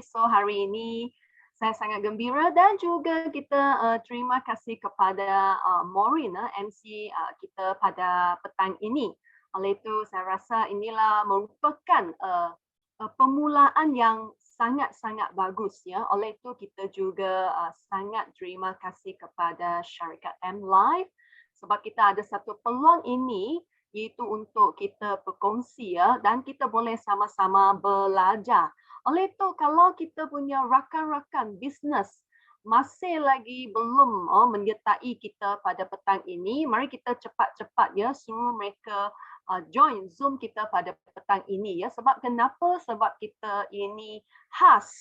So hari ini saya sangat gembira dan juga kita terima kasih kepada Maureen MC kita pada petang ini. Oleh itu saya rasa inilah merupakan permulaan yang sangat-sangat bagus ya. Oleh itu kita juga sangat terima kasih kepada syarikat M Live sebab kita ada satu peluang ini iaitu untuk kita berkongsi ya dan kita boleh sama-sama belajar. Oleh itu, kalau kita punya rakan-rakan bisnes masih lagi belum menyertai kita pada petang ini, mari kita cepat-cepat ya suruh mereka join Zoom kita pada petang ini ya. Sebab kenapa? Sebab kita ini khas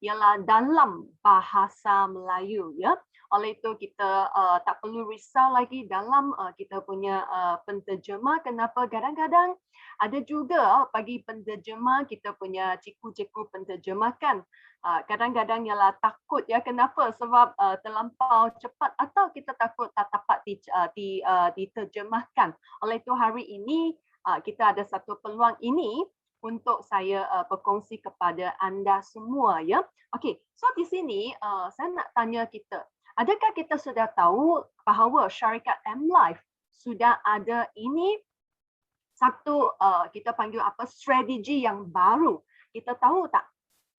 ialah dalam bahasa Melayu ya. Oleh itu kita tak perlu risau lagi dalam kita punya penterjemah. Kenapa? Kadang-kadang ada juga bagi penterjemah kita punya cikgu-cikgu penterjemah kan kadang-kadang ialah takut ya. Kenapa? Sebab terlampau cepat atau kita takut tak dapat diterjemahkan. Oleh itu hari ini kita ada satu peluang ini untuk saya berkongsi kepada anda semua ya. Okey, so di sini saya nak tanya kita, adakah kita sudah tahu bahawa syarikat M Life sudah ada ini satu kita panggil apa strategi yang baru. Kita tahu tak?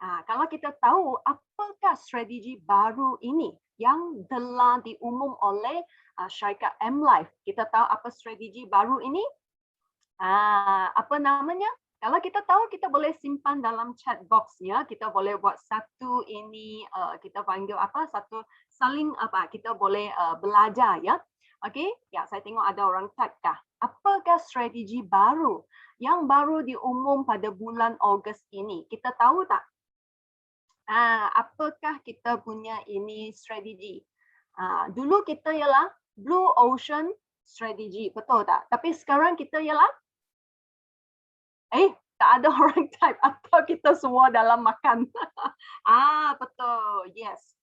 Kalau kita tahu apakah strategi baru ini yang telah diumum oleh syarikat M Life. Kita tahu apa strategi baru ini? Apa namanya? Kalau kita tahu, kita boleh simpan dalam chat box ya. Kita boleh buat satu ini kita panggil apa? Satu saling apa? Kita boleh belajar ya. Okey, ya saya tengok ada orang tag dah. Apakah strategi baru yang baru diumum pada bulan Ogos ini? Kita tahu tak? Apakah kita punya ini strategi? Dulu kita ialah Blue Ocean Strategy, betul tak? Tapi sekarang kita ialah tak ada orang type atau kita semua dalam makan. Betul. Yes.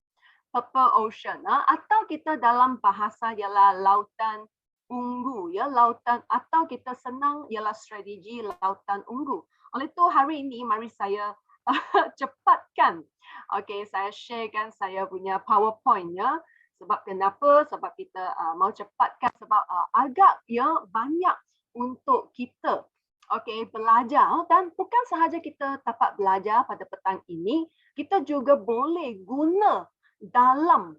Purple Ocean. Atau kita dalam bahasa ialah lautan ungu ya, lautan atau kita senang ialah strategi lautan ungu. Oleh itu hari ini mari saya cepatkan. Okey, saya sharekan saya punya PowerPoint ya. Sebab kenapa? Sebab kita mau cepatkan sebab agak ya banyak untuk kita belajar dan bukan sahaja kita dapat belajar pada petang ini, kita juga boleh guna dalam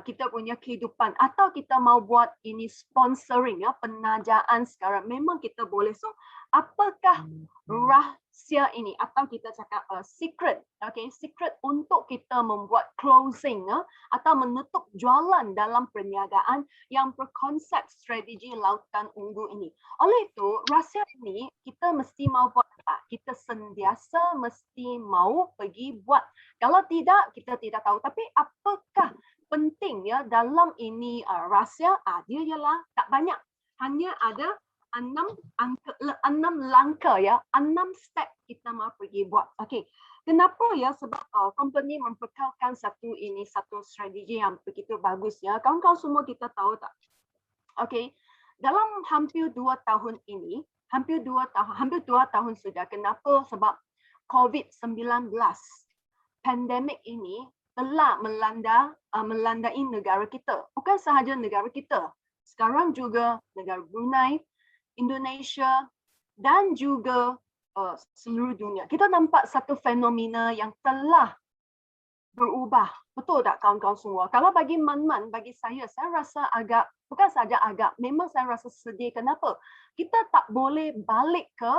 kita punya kehidupan atau kita mau buat ini sponsoring ya, penajaan sekarang memang kita boleh. So, apakah rahsia ini atau kita cakap secret, secret untuk kita membuat closing atau menutup jualan dalam perniagaan yang berkonsep strategi lautan ungu ini. Oleh itu, rahsia ini kita mesti mau buat apa? Kita sentiasa mesti mau pergi buat. Kalau tidak, kita tidak tahu. Tapi apakah penting ya dalam ini rahsia? Dia ialah tak banyak. Hanya ada 6 langkah ya, 6 step kita mau pergi buat. Okey. Kenapa ya? Sebab company membekalkan satu strategi yang begitu bagus ya. Kawan-kawan semua kita tahu tak? Okey. Dalam hampir 2 tahun ini, hampir 2 tahun sudah. Kenapa? Sebab COVID-19 pandemik ini telah melandai negara kita. Bukan sahaja negara kita. Sekarang juga negara Brunei, Indonesia dan juga seluruh dunia. Kita nampak satu fenomena yang telah berubah. Betul tak kawan-kawan semua? Kalau bagi Man-Man, bagi saya rasa agak, bukan saja agak, memang saya rasa sedih. Kenapa? Kita tak boleh balik ke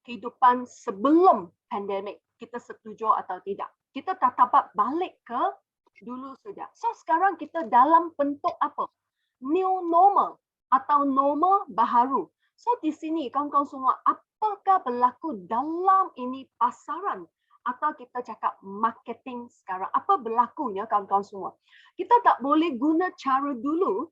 kehidupan sebelum pandemik. Kita setuju atau tidak. Kita tak dapat balik ke dulu sudah. So sekarang kita dalam bentuk apa? New normal atau normal baharu. So di sini kawan-kawan semua, apakah berlaku dalam ini pasaran atau kita cakap marketing sekarang? Apa berlakunya kawan-kawan semua? Kita tak boleh guna cara dulu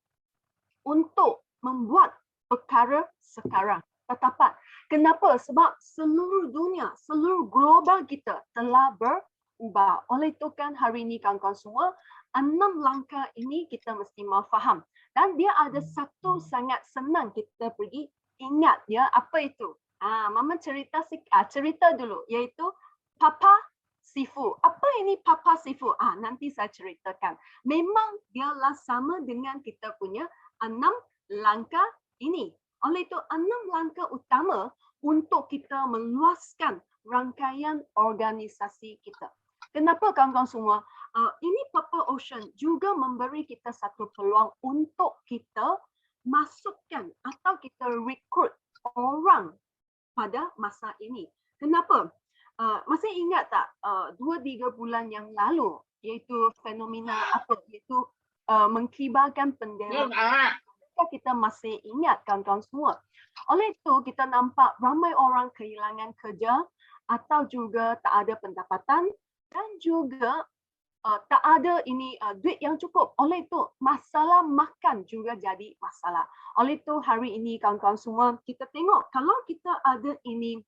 untuk membuat perkara sekarang. Tetapi kenapa? Sebab seluruh dunia, seluruh global kita telah berubah. Oleh itu kan hari ini kawan-kawan semua, 6 langkah ini kita mesti mau faham. Dan dia ada satu sangat senang kita pergi ingat ya, apa itu? Mama cerita dulu, iaitu Papa Sifu. Apa ini Papa Sifu? Nanti saya ceritakan. Memang dialah sama dengan kita punya 6 langkah ini. Oleh itu 6 langkah utama untuk kita meluaskan rangkaian organisasi kita. Kenapa kawan-kawan semua? Ini Purple Ocean juga memberi kita satu peluang untuk kita masukkan atau kita rekrut orang pada masa ini. Kenapa? Masih ingat tak 2-3 bulan yang lalu, iaitu fenomena apa? Iaitu mengkibarkan bendera. Kita masih ingat kawan-kawan semua. Oleh itu kita nampak ramai orang kehilangan kerja atau juga tak ada pendapatan dan juga tak ada duit yang cukup. Oleh itu masalah makan juga jadi masalah. Oleh itu hari ini kawan-kawan semua kita tengok kalau kita ada ini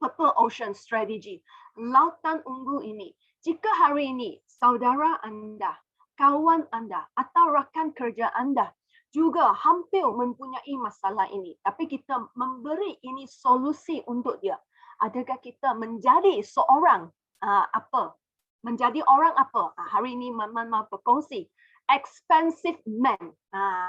Purple Ocean Strategy, lautan ungu ini. Jika hari ini saudara anda, kawan anda atau rakan kerja anda juga hampir mempunyai masalah ini, tapi kita memberi ini solusi untuk dia. Adakah kita menjadi seorang apa? Menjadi orang apa? Hari ini Maman mau berkongsi. Expensive man.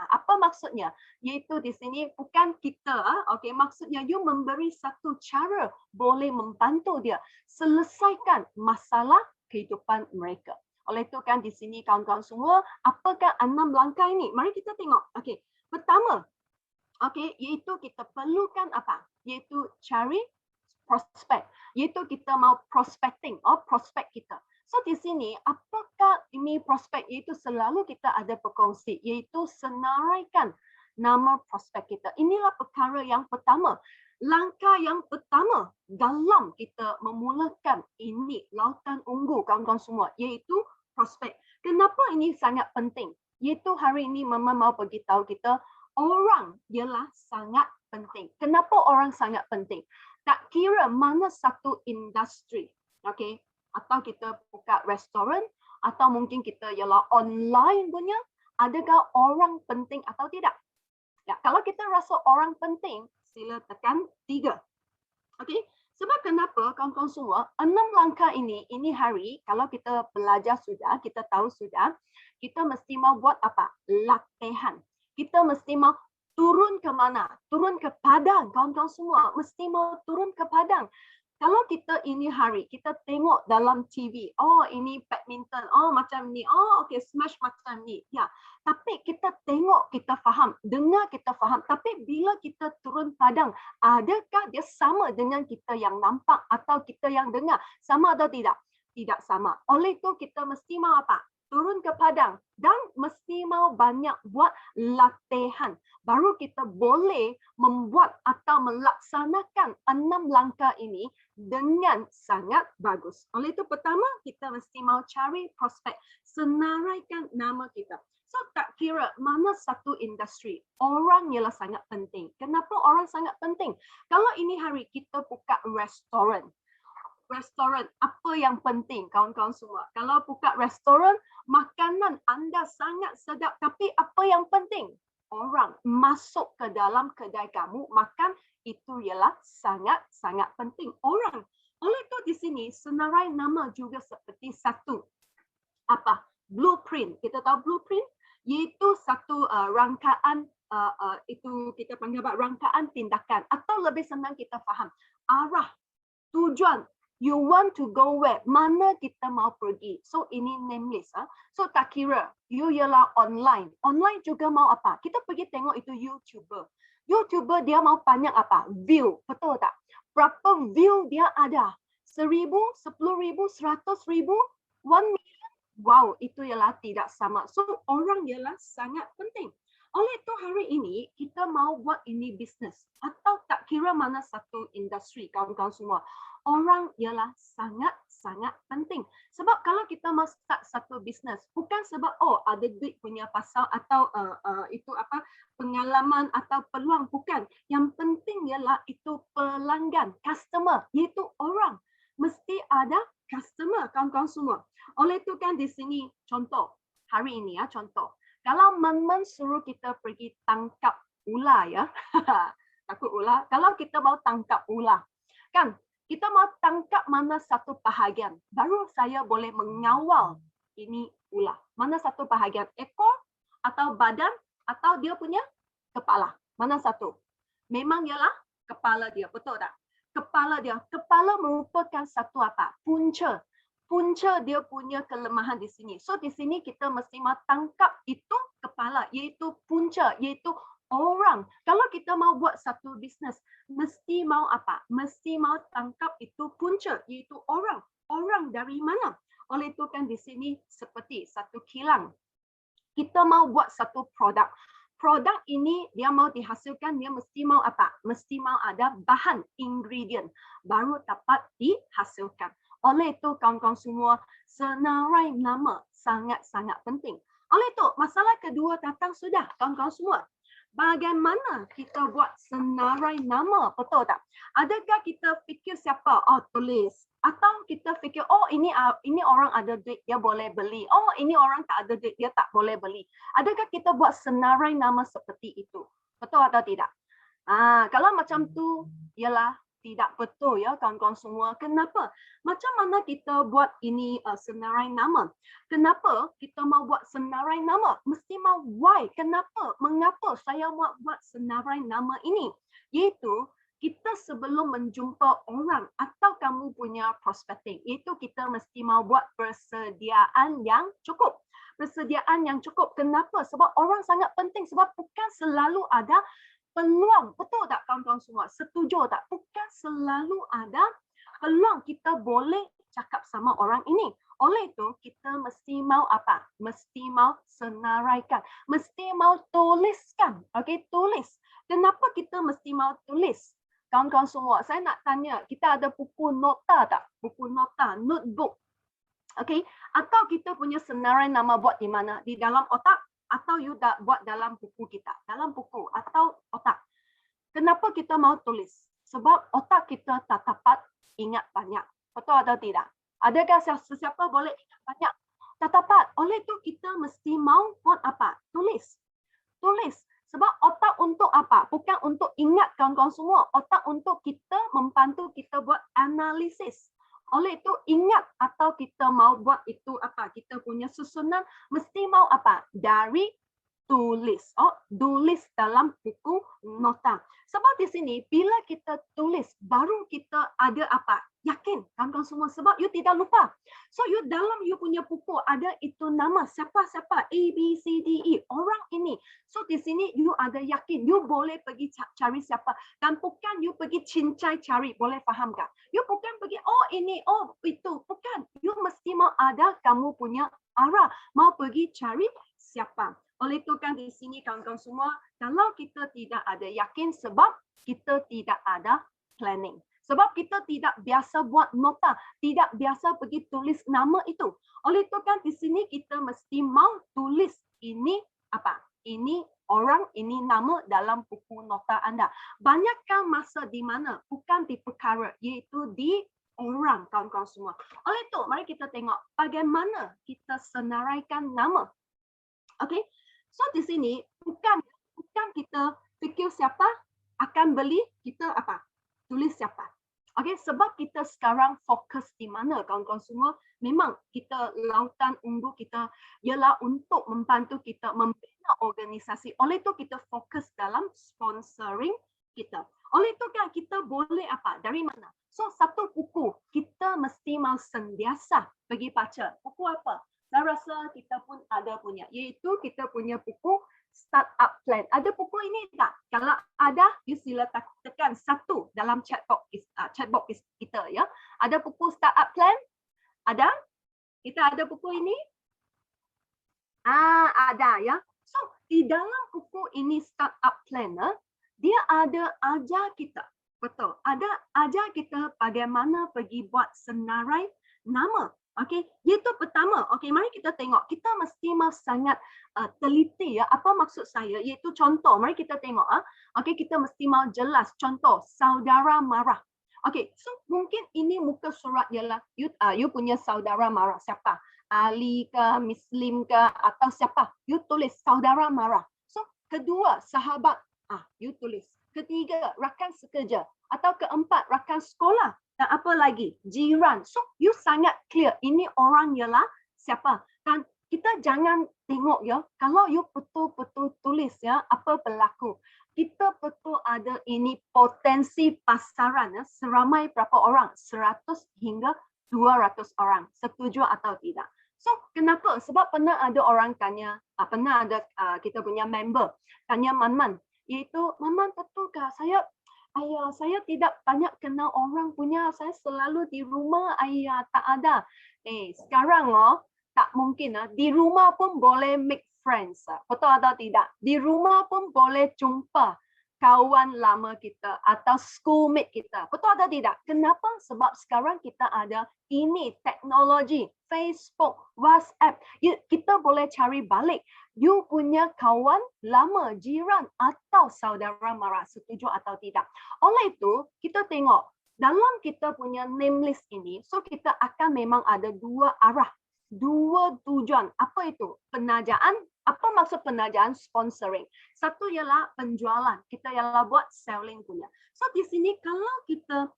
Apa maksudnya? Iaitu di sini bukan kita, okey, maksudnya you memberi satu cara boleh membantu dia selesaikan masalah kehidupan mereka. Oleh itu kan di sini kawan-kawan semua, apakah 6 langkah ini? Mari kita tengok. Okey, pertama, okey, iaitu kita perlukan apa? Iaitu cari prospek. Iaitu kita mau prospecting, prospek kita. So di sini apakah ini prospek? Iaitu selalu kita ada berkongsi, iaitu senaraikan nama prospek kita. Inilah perkara yang pertama. Langkah yang pertama dalam kita memulakan ini lautan ungu kawan-kawan semua, iaitu prospek. Kenapa ini sangat penting? Iaitu hari ini Mama mau beritahu kita orang ialah sangat penting. Kenapa orang sangat penting? Tak kira mana satu industri, okey, atau kita buka restoran, atau mungkin kita ialah online punya, adakah orang penting atau tidak? Ya, kalau kita rasa orang penting, sila tekan 3. Okey, sebab kenapa kawan-kawan semua, 6 langkah ini hari kalau kita belajar sudah, kita tahu sudah, kita mesti mau buat apa? Latihan. Kita mesti mau turun ke mana? Turun ke padang, kawan-kawan semua. Mesti mau turun ke padang. Kalau kita ini hari, kita tengok dalam TV, ini badminton, macam ni, okey, smash macam ni. Ya, tapi kita tengok, kita faham, dengar kita faham. Tapi bila kita turun padang, adakah dia sama dengan kita yang nampak atau kita yang dengar? Sama atau tidak? Tidak sama. Oleh itu kita mesti mau apa? Turun ke padang dan mesti mau banyak buat latihan. Baru kita boleh membuat atau melaksanakan 6 langkah ini dengan sangat bagus. Oleh itu pertama, kita mesti mau cari prospek, senaraikan nama kita. So tak kira mana satu industri, orang ialah sangat penting. Kenapa orang sangat penting? Kalau ini hari kita buka restoran, apa yang penting kawan-kawan semua? Kalau buka restoran, makanan anda sangat sedap, tapi apa yang penting? Orang masuk ke dalam kedai kamu makan, itu ialah sangat-sangat penting. Orang. Oleh itu di sini senarai nama juga seperti satu apa? Blueprint. Kita tahu blueprint iaitu satu rangkaian itu kita panggil rangkaian tindakan atau lebih senang kita faham arah, tujuan. You want to go where? Mana kita mau pergi? So ini name list. So tak kira you ialah online. Online juga mau apa? Kita pergi tengok itu YouTuber. YouTuber dia mau banyak apa? View. Betul tak? Berapa view dia ada? 1,000, 10,000, 100,000, 1 million? Wow, itu ialah tidak sama. So orang ialah sangat penting. Oleh itu hari ini kita mau buat ini bisnes atau tak kira mana satu industri kawan-kawan semua. Orang ialah sangat-sangat penting. Sebab kalau kita mau start satu bisnes, bukan sebab ada duit punya pasal atau itu apa pengalaman atau peluang, bukan. Yang penting ialah itu pelanggan, customer, iaitu orang. Mesti ada customer, kawan-kawan semua. Oleh itu kan di sini contoh, hari ini contoh. Kalau Man suruh kita pergi tangkap ular takut ular. Kalau kita mau tangkap ular, kan Kita mau tangkap mana satu bahagian. Baru saya boleh mengawal ini ular. Mana satu bahagian, ekor atau badan atau dia punya kepala. Mana satu? Memang ialah kepala dia, betul tak? Kepala dia. Kepala merupakan satu apa? Punca. Punca dia punya kelemahan di sini. So di sini kita mesti mau tangkap itu kepala, iaitu punca, iaitu orang. Kalau kita mau buat satu bisnes, mesti mau apa? Mesti mau tangkap itu punca, iaitu orang. Orang dari mana? Oleh itu kan di sini seperti satu kilang. Kita mau buat satu produk. Produk ini dia mau dihasilkan, dia mesti mau apa? Mesti mau ada bahan, ingredient, baru dapat dihasilkan. Oleh itu kawan-kawan semua, senarai nama sangat-sangat penting. Oleh itu, masalah kedua datang sudah, kawan-kawan semua. Bagaimana kita buat senarai nama, betul tak? Adakah kita fikir siapa? Oh, tulis. Atau kita fikir, oh ini orang ada duit, dia boleh beli. Oh ini orang tak ada duit, dia tak boleh beli. Adakah kita buat senarai nama seperti itu? Betul atau tidak? Kalau macam tu, ialah tidak betul ya kawan-kawan semua. Kenapa? Macam mana kita buat ini senarai nama? Kenapa kita mau buat senarai nama? Mesti mau why? Kenapa? Mengapa saya mau buat senarai nama ini? Iaitu kita sebelum menjumpa orang atau kamu punya prospecting, itu kita mesti mau buat persediaan yang cukup. Persediaan yang cukup. Kenapa? Sebab orang sangat penting. Sebab bukan selalu ada peluang. Betul tak kawan-kawan semua? Setuju tak? Bukan selalu ada peluang kita boleh cakap sama orang ini. Oleh itu, kita mesti mau apa? Mesti mau senaraikan. Mesti mau tuliskan. Okey, tulis. Kenapa kita mesti mau tulis? Kawan-kawan semua, saya nak tanya, kita ada buku nota tak? Buku nota, notebook. Okey, atau kita punya senarai nama buat di mana? Di dalam otak atau you dah buat dalam buku kita? Dalam buku atau otak. Kenapa kita mau tulis? Sebab otak kita tak dapat ingat banyak. Betul atau tidak? Adakah sesiapa boleh ingat banyak? Tak dapat. Oleh itu kita mesti mau buat apa? Tulis. Tulis. Sebab otak untuk apa? Bukan untuk ingat kawan-kawan semua. Otak untuk kita membantu kita buat analisis. Oleh itu ingat atau kita mau buat itu apa? Kita punya susunan mesti mau apa? Dari tulis. Oh, tulis dalam buku nota. Sebab di sini bila kita tulis baru kita ada apa? Yakin kawan-kawan semua sebab you tidak lupa. So you dalam you punya buku ada itu nama siapa-siapa A B C D E orang ini. So di sini you ada yakin you boleh pergi cari siapa dan bukan you pergi cincai cari, boleh faham tak? You bukan pergi oh ini oh itu, bukan. You mesti mau ada kamu punya arah, mau pergi cari siapa. Oleh itu kan di sini kawan-kawan semua, kalau kita tidak ada yakin sebab kita tidak ada planning. Sebab kita tidak biasa buat nota, tidak biasa pergi tulis nama itu. Oleh itu kan di sini kita mesti mau tulis ini apa? Ini orang, ini nama dalam buku nota anda. Banyakkah masa di mana? Bukan di perkara, iaitu di orang kawan-kawan semua. Oleh itu, mari kita tengok bagaimana kita senaraikan nama. Okey. So di sini bukan kita fikir siapa akan beli, kita apa? Tulis siapa. Okey, sebab kita sekarang fokus di mana kawan-kawan semua? Memang kita lautan ungu kita ialah untuk membantu kita membina organisasi. Oleh itu kita fokus dalam sponsoring kita. Oleh itu kan kita boleh apa? Dari mana? So satu buku kita mesti mau sentiasa pergi baca. Buku apa? Saya rasa kita pun ada punya, iaitu kita punya buku Startup Plan. Ada buku ini tak? Kalau ada, you sila tekan satu dalam chat box kita ya. Ada buku Startup Plan? Ada? Kita ada buku ini? Ada ya. So di dalam buku ini Startup Planner, dia ada ajar kita. Betul. Ada ajar kita bagaimana pergi buat senarai nama. Okey, itu pertama. Okey, mari kita tengok. Kita mesti sangat teliti ya. Apa maksud saya? Iaitu contoh. Mari kita tengok. Okey, kita mesti mau jelas. Contoh, saudara marah. Okey, so mungkin ini muka surat ialah you punya saudara marah. Siapa? Ali ke, Muslim ke, atau siapa? You tulis saudara marah. So, kedua, sahabat. You tulis. Ketiga, rakan sekerja. Atau keempat, rakan sekolah. Dan apa lagi? Jiran. So, you sangat clear. Ini orang ialah siapa. Dan kita jangan tengok ya, kalau you betul-betul tulis ya, apa berlaku. Kita betul ada ini potensi pasaran ya, seramai berapa orang? 100 hingga 200 orang. Setuju atau tidak? So, kenapa? Sebab pernah ada orang tanya, pernah ada kita punya member tanya Man-Man, iaitu Man-Man betulkah ayah saya tidak banyak kenal orang punya, saya selalu di rumah ayah tak ada. Sekarang tak mungkin di rumah pun boleh make friends. Betul atau tidak? Di rumah pun boleh jumpa kawan lama kita atau schoolmate kita. Betul atau tidak? Kenapa? Sebab sekarang kita ada ini teknologi, Facebook, WhatsApp. Kita boleh cari balik. You punya kawan lama, jiran atau saudara mara. Setuju atau tidak? Oleh itu, kita tengok dalam kita punya name list ini, so kita akan memang ada dua arah. Dua tujuan. Apa itu? Penajaan. Apa maksud penajaan? Sponsoring. Satu ialah penjualan. Kita ialah buat selling punya. So di sini kalau kita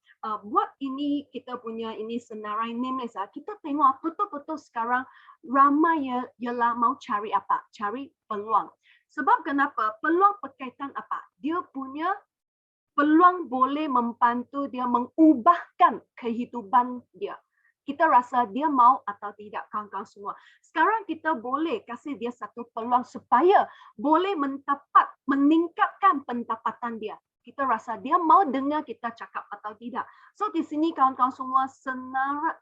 buat ini, kita punya ini senarai name list, kita tengok betul-betul sekarang ramai ialah mau cari apa? Cari peluang. Sebab kenapa? Peluang berkaitan apa? Dia punya peluang boleh membantu dia mengubahkan kehidupan dia. Kita rasa dia mau atau tidak, kawan-kawan semua. Sekarang kita boleh kasih dia satu peluang supaya boleh meningkatkan pendapatan dia. Kita rasa dia mau dengar kita cakap atau tidak. So di sini kawan-kawan semua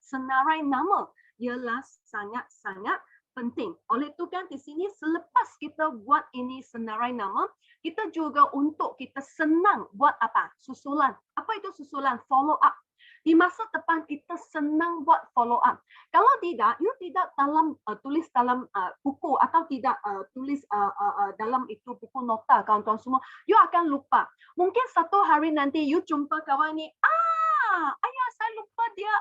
senarai nama ialah sangat-sangat penting. Oleh itu kan di sini selepas kita buat ini senarai nama, kita juga untuk kita senang buat apa? Susulan. Apa itu susulan? Follow up. Di masa depan kita senang buat follow up. Kalau tidak, you tidak tulis dalam buku atau tidak tulis dalam itu buku nota kawan-kawan semua, you akan lupa. Mungkin satu hari nanti you jumpa kawan ni, ayah saya lupa dia,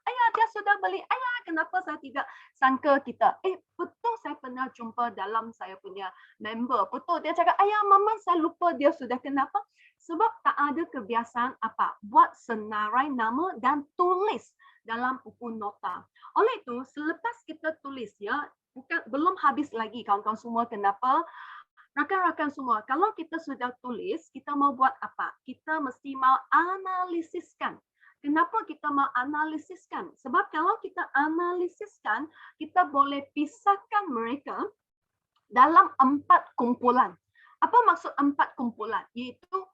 ayah dia sudah beli, ayah kenapa saya tidak sangka kita. Betul saya pernah jumpa dalam saya punya member. Betul dia cakap, ayah mama saya lupa dia sudah, kenapa? Sebab tak ada kebiasaan apa? Buat senarai nama dan tulis dalam buku nota. Oleh itu, selepas kita tulis ya, belum habis lagi kawan-kawan semua. Kenapa? Rakan-rakan semua, kalau kita sudah tulis, kita mau buat apa? Kita mesti mau analisiskan. Kenapa kita mau analisiskan? Sebab kalau kita analisiskan, kita boleh pisahkan mereka dalam 4 kumpulan. Apa maksud 4 kumpulan? Iaitu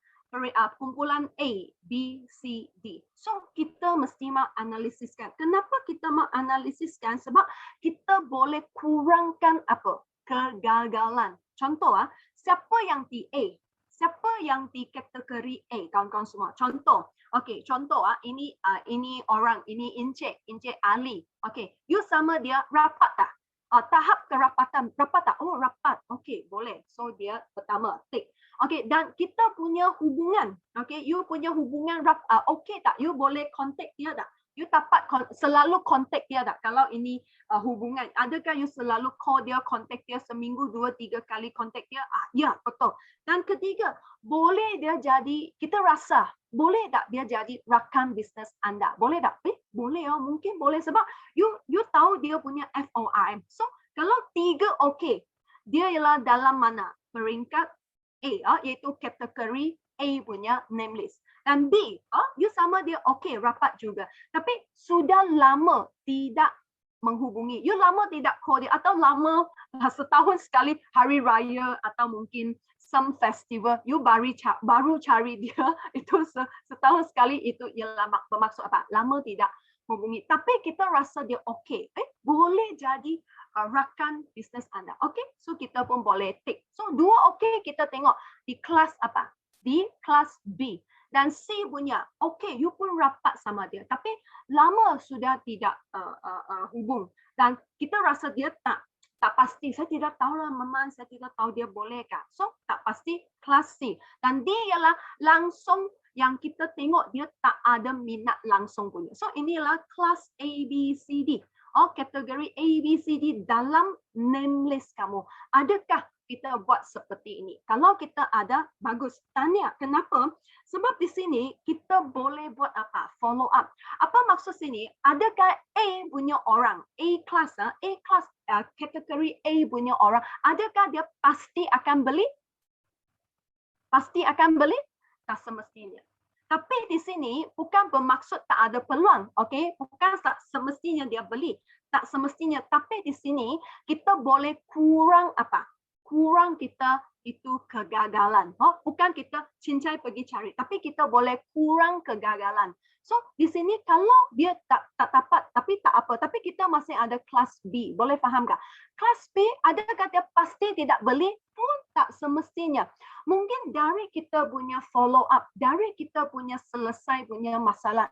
kumpulan A, B, C, D. So, kita mesti mau analisiskan. Kenapa kita mau analisiskan? Sebab kita boleh kurangkan apa? Kegagalan. Contoh, siapa yang di A? Siapa yang di kategori A? Kawan-kawan semua. Contoh. Okey, contoh ini orang, ini Encik Ali. Okey, you sama dia rapat tak? Tahap kerapatan, rapat tak? Oh, rapat. Okey, boleh. So, dia pertama, tick. Okey, dan kita punya hubungan. Okey, you punya hubungan okey tak? You boleh contact dia tak? You dapat selalu contact dia tak? Kalau ini hubungan, adakah you selalu call dia, contact dia seminggu 2-3 kali contact dia? Ya, betul. Dan ketiga, boleh dia jadi, kita rasa boleh tak dia jadi rakan bisnes anda? Boleh tak? Boleh mungkin boleh sebab you tahu dia punya FORM. So, kalau 3 okey, dia ialah dalam mana? Peringkat A, iaitu kategori A punya name list. Dan B, you sama dia okey, rapat juga. Tapi sudah lama tidak menghubungi. You lama tidak call dia atau lama setahun sekali hari raya atau mungkin some festival, you baru cari dia, itu setahun sekali, itu ialah bermaksud apa? Lama tidak hubungi. Tapi kita rasa dia okey. Boleh jadi rakan bisnes anda. Okey, so kita pun boleh tick. So 2 okey, kita tengok di kelas apa? Di kelas B. Dan C punya, okey, you pun rapat sama dia. Tapi lama sudah tidak hubung. Dan kita rasa dia tak pasti. Saya tidak tahu lah, Mama, saya tidak tahu dia boleh kah. So tak pasti, kelas C. Dan D ialah langsung yang kita tengok dia tak ada minat langsung punya. So inilah kelas A, B, C, D. Kategori A, B, C, D dalam name list kamu. Adakah kita buat seperti ini. Kalau kita ada, bagus. Tanya, kenapa? Sebab di sini kita boleh buat apa? Follow up. Apa maksud sini? Adakah A punya orang, A class, kategori A punya orang, adakah dia pasti akan beli? Pasti akan beli? Tak semestinya. Tapi di sini bukan bermaksud tak ada peluang, okey? Bukan tak semestinya dia beli, tak semestinya. Tapi di sini kita boleh kurang apa? Kurang kita itu kegagalan. Bukan kita cincai pergi cari, tapi kita boleh kurang kegagalan. So di sini kalau dia tak dapat, tapi tak apa. Tapi kita masih ada kelas B. Boleh faham tak? Kelas B adakah dia pasti tidak beli? Pun tak semestinya. Mungkin dari kita punya follow up, dari kita punya selesai punya masalah,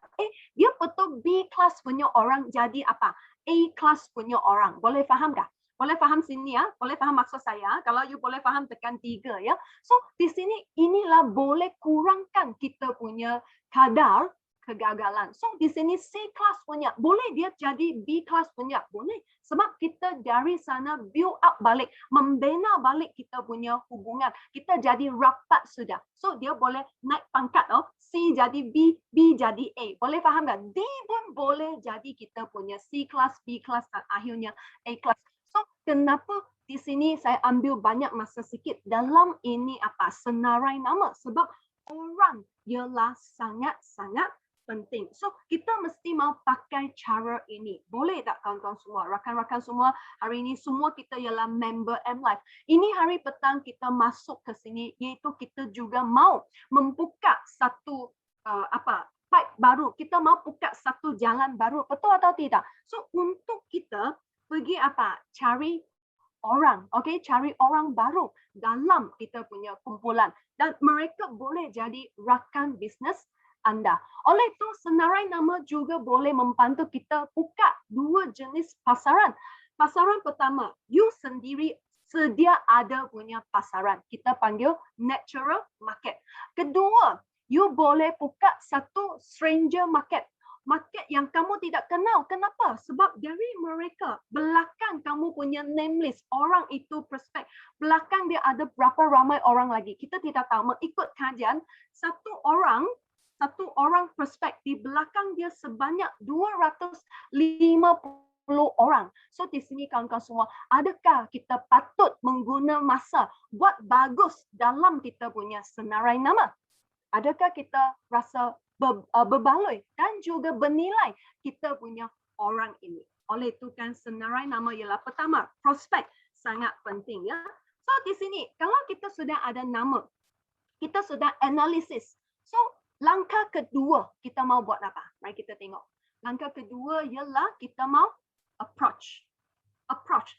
dia betul B class punya orang jadi apa? A class punya orang. Boleh faham tak? Boleh faham sini ya? Boleh faham maksud saya? Kalau you boleh faham tekan 3 ya. So di sini inilah boleh kurangkan kita punya kadar kegagalan. So di sini C class punya, boleh dia jadi B class punya, boleh. Sebab kita dari sana build up balik, membina balik kita punya hubungan. Kita jadi rapat sudah. So dia boleh naik pangkat. C jadi B, B jadi A. Boleh faham tak? D pun boleh jadi kita punya C class, B class dan akhirnya A class. So kenapa di sini saya ambil banyak masa sikit dalam ini apa? Senarai nama. Sebab orang ialah sangat-sangat penting. So, kita mesti mau pakai cara ini. Boleh tak kawan-kawan semua? Rakan-rakan semua, hari ini semua kita ialah member M-Life. Ini hari petang kita masuk ke sini, iaitu kita juga mau membuka satu pipe baru. Kita mau buka satu jalan baru. Betul atau tidak? So, untuk kita pergi apa? Cari orang, okey, cari orang baru dalam kita punya kumpulan. Dan mereka boleh jadi rakan bisnes anda. Oleh itu, senarai nama juga boleh membantu kita buka 2 jenis pasaran. Pasaran pertama, you sendiri sedia ada punya pasaran. Kita panggil natural market. Kedua, you boleh buka satu stranger market. Market yang kamu tidak kenal. Kenapa? Sebab dari mereka, belakang kamu punya name list, orang itu prospek. Belakang dia ada berapa ramai orang lagi. Kita tidak tahu. Mengikut kajian, satu orang prospek di belakang dia sebanyak 250 orang. So di sini kawan-kawan semua, adakah kita patut mengguna masa buat bagus dalam kita punya senarai nama? Adakah kita rasa berbaloi dan juga bernilai kita punya orang ini? Oleh itu kan senarai nama ialah pertama, prospek sangat penting ya. So di sini kalau kita sudah ada nama, kita sudah analisis. So langkah kedua kita mau buat apa? Mari kita tengok. Langkah kedua ialah kita mau approach.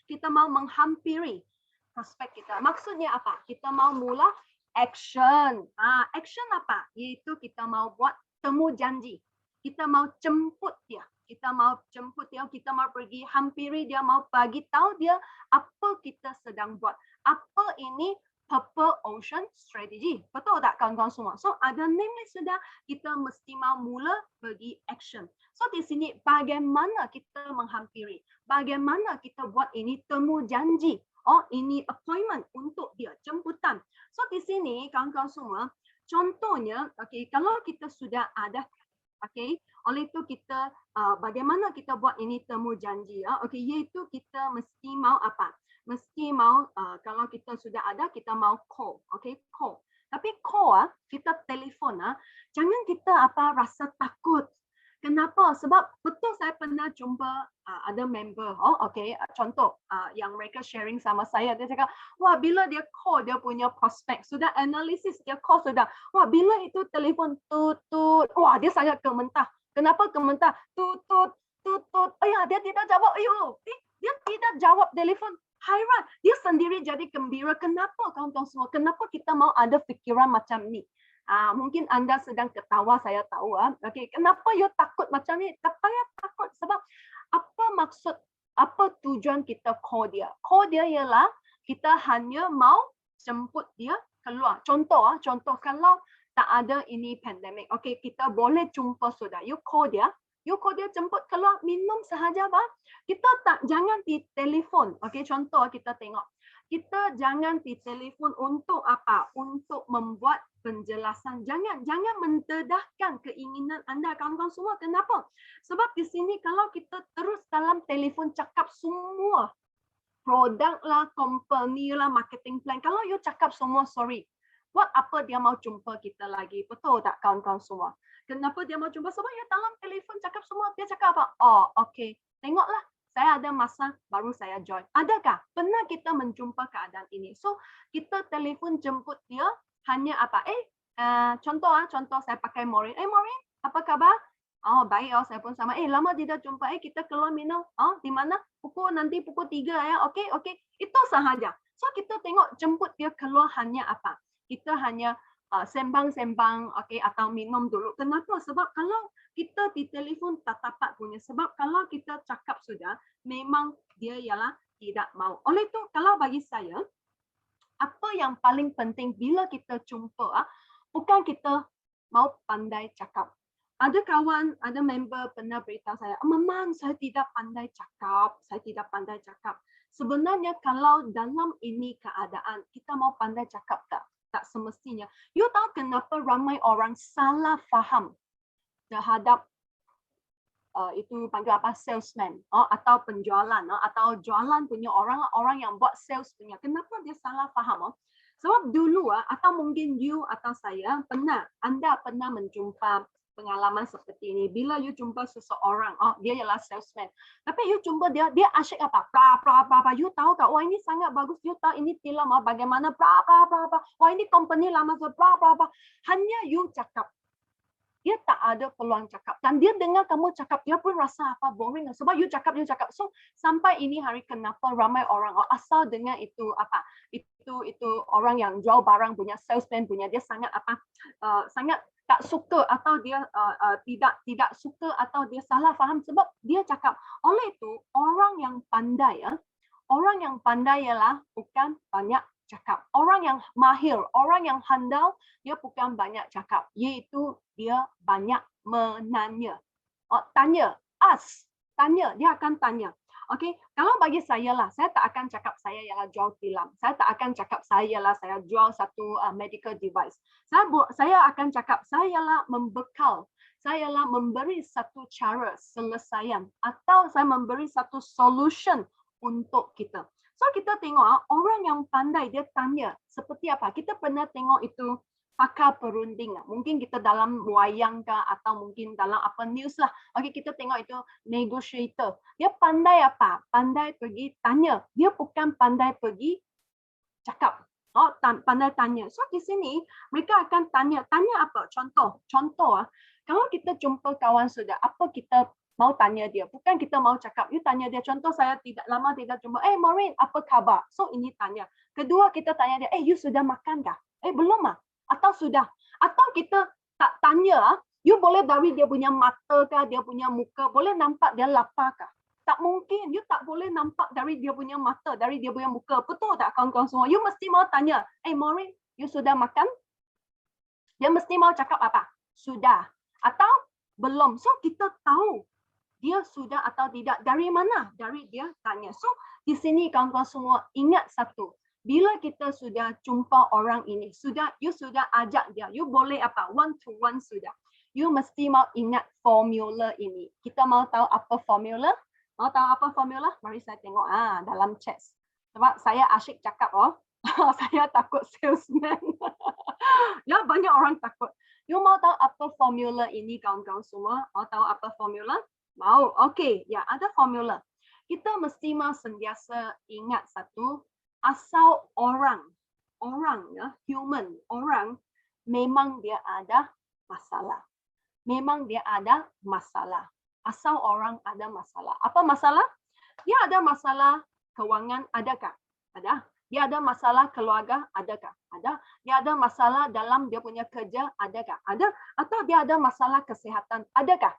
Kita mau menghampiri prospek kita. Maksudnya apa? Kita mau mula action. Action apa? Iaitu kita mau buat temu janji. Kita mau jemput dia. Kita mau pergi hampiri dia, mau bagi tahu dia apa kita sedang buat. Apa ini Purple Ocean Strategy. Betul tak kawan-kawan semua? So ada name list sudah, kita mesti mau mula bagi action. So di sini bagaimana kita menghampiri? Bagaimana kita buat ini temu janji? Ini appointment untuk dia, jemputan. So di sini kawan-kawan semua, contohnya, kalau kita sudah ada, oleh itu kita bagaimana kita buat ini temu janji ya? Iaitu kita mesti mau apa? Mesti mau kalau kita sudah ada, kita mau call, call. Tapi call kita telefon jangan kita rasa takut. Kenapa? Sebab betul saya pernah jumpa ada member, contoh yang mereka sharing sama saya, dia cakap, wah bila dia call dia punya prospek, sudah analisis, dia call sudah, wah bila itu telefon tutut, wah dia sangat gementah. Kenapa gementah? Tutut, dia tidak jawab, dia tidak jawab telefon. Hairan, dia sendiri jadi gembira. Kenapa kawan-kawan semua? Kenapa kita mau ada fikiran macam ni? Mungkin anda sedang ketawa, saya tahu. Kenapa you takut macam ni? Tak payah takut sebab apa maksud, apa tujuan kita call dia? Call dia ialah kita hanya mau jemput dia keluar. Contoh kalau tak ada ini pandemik, kita boleh jumpa sudah. You call dia jemput keluar minum sahaja, Kita jangan di telefon. Contoh kita tengok. kita jangan ditelefon untuk apa? Untuk membuat penjelasan. Jangan mendedahkan keinginan anda kawan-kawan semua. Kenapa? Sebab di sini kalau kita terus dalam telefon cakap semua produk lah, company lah, marketing plan. Kalau you cakap semua, sorry. Buat apa dia mau jumpa kita lagi? Betul tak kawan-kawan semua? Kenapa dia mau jumpa? Sebab you dalam telefon cakap semua. Dia cakap apa? Oh, okay. Tengoklah. Saya ada masa baru saya join. Adakah? Pernah kita menjumpa keadaan ini. So, kita telefon jemput dia hanya apa? Contoh saya pakai Maureen. Maureen, apa kabar? Oh, baik. Oh, saya pun sama. Lama tidak jumpa. Kita keluar minum. Oh, di mana? Nanti pukul 3 ya. Okey. Itu sahaja. So, kita tengok jemput dia keluar hanya apa? Kita hanya sembang-sembang, okey, atau minum dulu. Kenapa? Sebab kalau kita di telefon tak dapat punya. Sebab kalau kita cakap sudah, memang dia ialah tidak mau. Oleh itu, kalau bagi saya, apa yang paling penting bila kita jumpa, bukan kita mau pandai cakap. Ada kawan, ada member pernah beritahu saya, Memang saya tidak pandai cakap. Sebenarnya kalau dalam ini keadaan, kita mau pandai cakap tak? Tak semestinya. You tahu kenapa ramai orang salah faham terhadap itu panggil apa, salesman atau penjualan atau jualan punya orang yang buat sales punya. Kenapa dia salah faham? Sebab dulu atau mungkin you atau saya anda pernah menjumpa pengalaman seperti ini. Bila you jumpa seseorang, dia ialah salesman. Tapi you jumpa dia asyik apa? You tahu tak? Wah, ini sangat bagus. You tahu ini film bagaimana? Wah, ini company lama. Hanya you cakap. Dia tak ada peluang cakap. Dan dia dengar kamu cakap, dia pun rasa apa? Boring. Sebab you cakap. So, sampai ini hari kenapa ramai orang asal dengar itu apa? Itu orang yang jual barang punya, salesman punya, dia sangat apa? Sangat tak suka atau dia tidak suka atau dia salah faham sebab dia cakap. Oleh itu, orang yang pandai ialah bukan banyak cakap. Orang yang mahir, orang yang handal, dia bukan banyak cakap, iaitu dia banyak menanya. Tanya, dia akan tanya. Okey, kalau bagi saya lah, saya tak akan cakap saya ialah jual tilam. Saya tak akan cakap saya ialah saya jual satu medical device. Saya akan cakap saya ialah membekal. Saya ialah memberi satu cara selesaian atau saya memberi satu solution untuk kita. So kita tengok orang yang pandai dia tanya seperti apa. Kita pernah tengok itu pakar perunding. Mungkin kita dalam wayang ke atau mungkin dalam apa news lah. Okey, kita tengok itu negotiator. Dia pandai apa? Pandai pergi tanya. Dia bukan pandai pergi cakap. Pandai tanya. So di sini mereka akan tanya. Tanya apa? Contoh. Kalau kita jumpa kawan sudah, apa kita mau tanya dia, bukan kita mau cakap. You tanya dia, contoh saya lama tidak jumpa. Maureen, apa khabar? So ini tanya. Kedua kita tanya dia, you sudah makan kah? Belum atau sudah? Atau kita tak tanya, you boleh dari dia punya mata kah, dia punya muka, boleh nampak dia lapar kah? Tak mungkin, you tak boleh nampak dari dia punya mata, dari dia punya muka. Betul tak kawan-kawan semua? You mesti mau tanya, Maureen, you sudah makan? Dia mesti mau cakap apa? Sudah. Atau belum. So kita tahu dia sudah atau tidak. Dari mana? Dari dia tanya. So, di sini kawan-kawan semua ingat satu. Bila kita sudah jumpa orang ini, you sudah ajak dia. You boleh apa? One to one sudah. You mesti mau ingat formula ini. Kita mau tahu apa formula? Mau tahu apa formula? Mari saya tengok dalam chat. Sebab saya asyik cakap saya takut salesman. Ya, banyak orang takut. You mau tahu apa formula ini kawan-kawan semua? Mau tahu apa formula? Mau, okey. Ya, ada formula. Kita mesti mau sentiasa ingat satu, asal orang ya, human, orang memang dia ada masalah. Memang dia ada masalah. Asal orang ada masalah. Apa masalah? Dia ada masalah kewangan, adakah? Ada. Dia ada masalah keluarga, adakah? Ada. Dia ada masalah dalam dia punya kerja, adakah? Ada. Atau dia ada masalah kesihatan, adakah?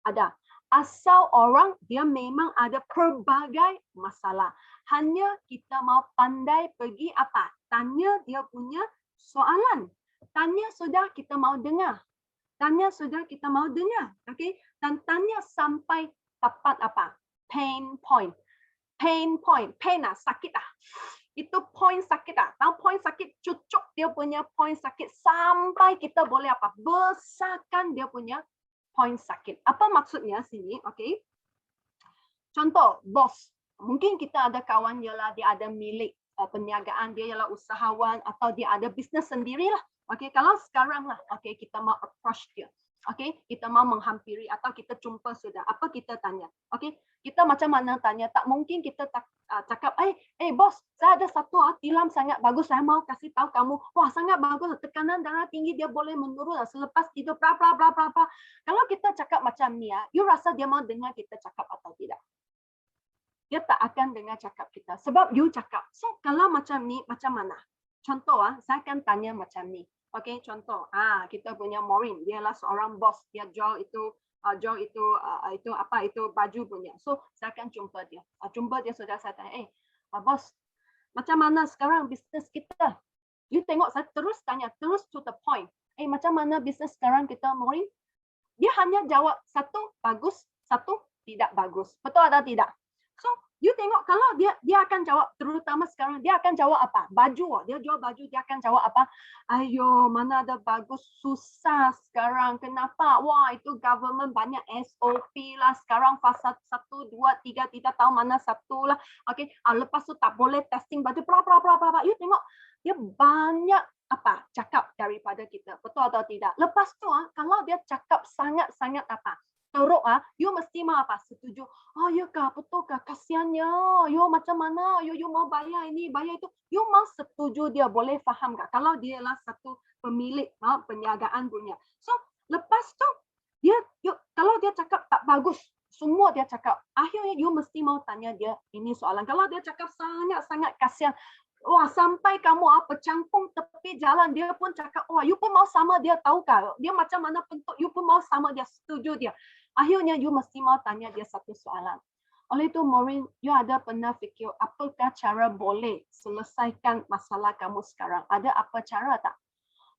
Ada. Asal orang dia memang ada pelbagai masalah. Hanya kita mau pandai pergi apa? Tanya dia punya soalan. Tanya sudah kita mau dengar. Okey? Dan tanya sampai tepat apa? Pain point. Pain, sakit itu point sakit tak? Tahu point sakit, cucuk dia punya point sakit sampai kita boleh apa? Besarkan dia punya point sakit. Apa maksudnya sini? Okey. Contoh, bos. Mungkin kita ada kawan ialah dia ada milik perniagaan, dia ialah usahawan atau dia ada bisnes sendirilah. Okey, kalau sekarang lah, okey, kita mau approach dia. Okey, kita mau menghampiri atau kita jumpa sudah. Apa kita tanya? Okey, kita macam mana tanya? Tak mungkin kita cakap, bos, saya ada satu tilam sangat bagus, saya mau kasih tahu kamu. Wah, sangat bagus, tekanan darah tinggi dia boleh menurun selepas tidur, bla bla bla bla bla. Kalau kita cakap macam ni, you rasa dia mau dengar kita cakap atau tidak? Dia tak akan dengar cakap kita sebab you cakap. So kalau macam ni macam mana? Contoh saya akan tanya macam ni. Okey, contoh kita punya Maureen, dia adalah seorang bos, dia jual itu baju punya. So saya akan jumpa dia. Jumpa dia sudah saya tanya, bos, macam mana sekarang bisnes kita? You tengok saya terus tanya, terus to the point. Macam mana bisnes sekarang kita, Maureen? Dia hanya jawab satu bagus, satu tidak bagus. Betul atau tidak? So, you tengok kalau dia akan jawab, terutama sekarang, dia akan jawab apa? Baju. Dia jual baju, dia akan jawab apa? Ayo, mana ada bagus, susah sekarang. Kenapa? Wah, itu government banyak SOP lah. Sekarang fasa 1, 2, 3, tidak tahu mana satu lah. Okay. Lepas tu tak boleh testing baju. You tengok, dia banyak apa cakap daripada kita. Betul atau tidak? Lepas tu, kalau dia cakap sangat-sangat apa? Teruk, you mesti mau apa? Setuju. Oh, ya kah? Betul kah? Kasiannya. You macam mana? You mau bayar ini, bayar itu. You mau setuju dia. Boleh faham tak? Kalau dia lah satu pemilik perniagaan punya. So, lepas tu, kalau dia cakap tak bagus, semua dia cakap. Akhirnya, you mesti mau tanya dia ini soalan. Kalau dia cakap sangat-sangat kasihan, wah, sampai kamu pecangkung tepi jalan, dia pun cakap, wah, you pun mau sama dia, tahu kah? Dia macam mana bentuk, you pun mau sama dia, setuju dia. Akhirnya, you mesti mau tanya dia satu soalan. Oleh itu, Maureen, you ada pernah fikir, apakah cara boleh selesaikan masalah kamu sekarang? Ada apa cara tak?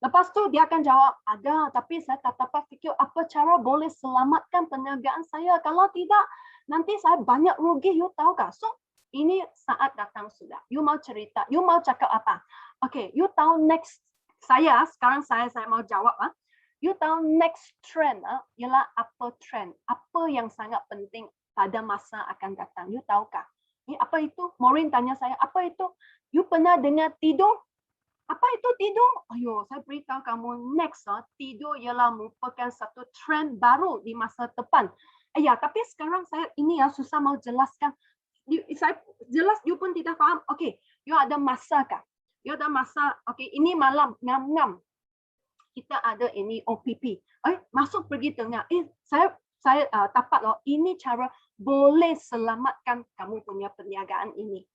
Lepas tu, dia akan jawab, ada, tapi saya tak dapat fikir apa cara boleh selamatkan perniagaan saya. Kalau tidak, nanti saya banyak rugi, you tahu kah? So, ini saat datang sudah. You mau cerita, you mau cakap apa? Okay, you tahu next, sekarang saya mau jawab. You tahu next trend ialah apa trend? Apa yang sangat penting pada masa akan datang? You tahukah? Apa itu? Maureen tanya saya, apa itu? You pernah dengar tidur? Apa itu tidur? Ayo, saya beritahu kamu next. Tidur ialah merupakan satu trend baru di masa depan. Tapi sekarang saya ini susah mau jelaskan. Saya jelas, you pun tidak faham. Okay, you ada masa kah? You ada masa, okay, ini malam, ngam-ngam. Kita ada ini OPP. Masuk pergi tengah. Saya dapat loh. Ini cara boleh selamatkan kamu punya perniagaan ini.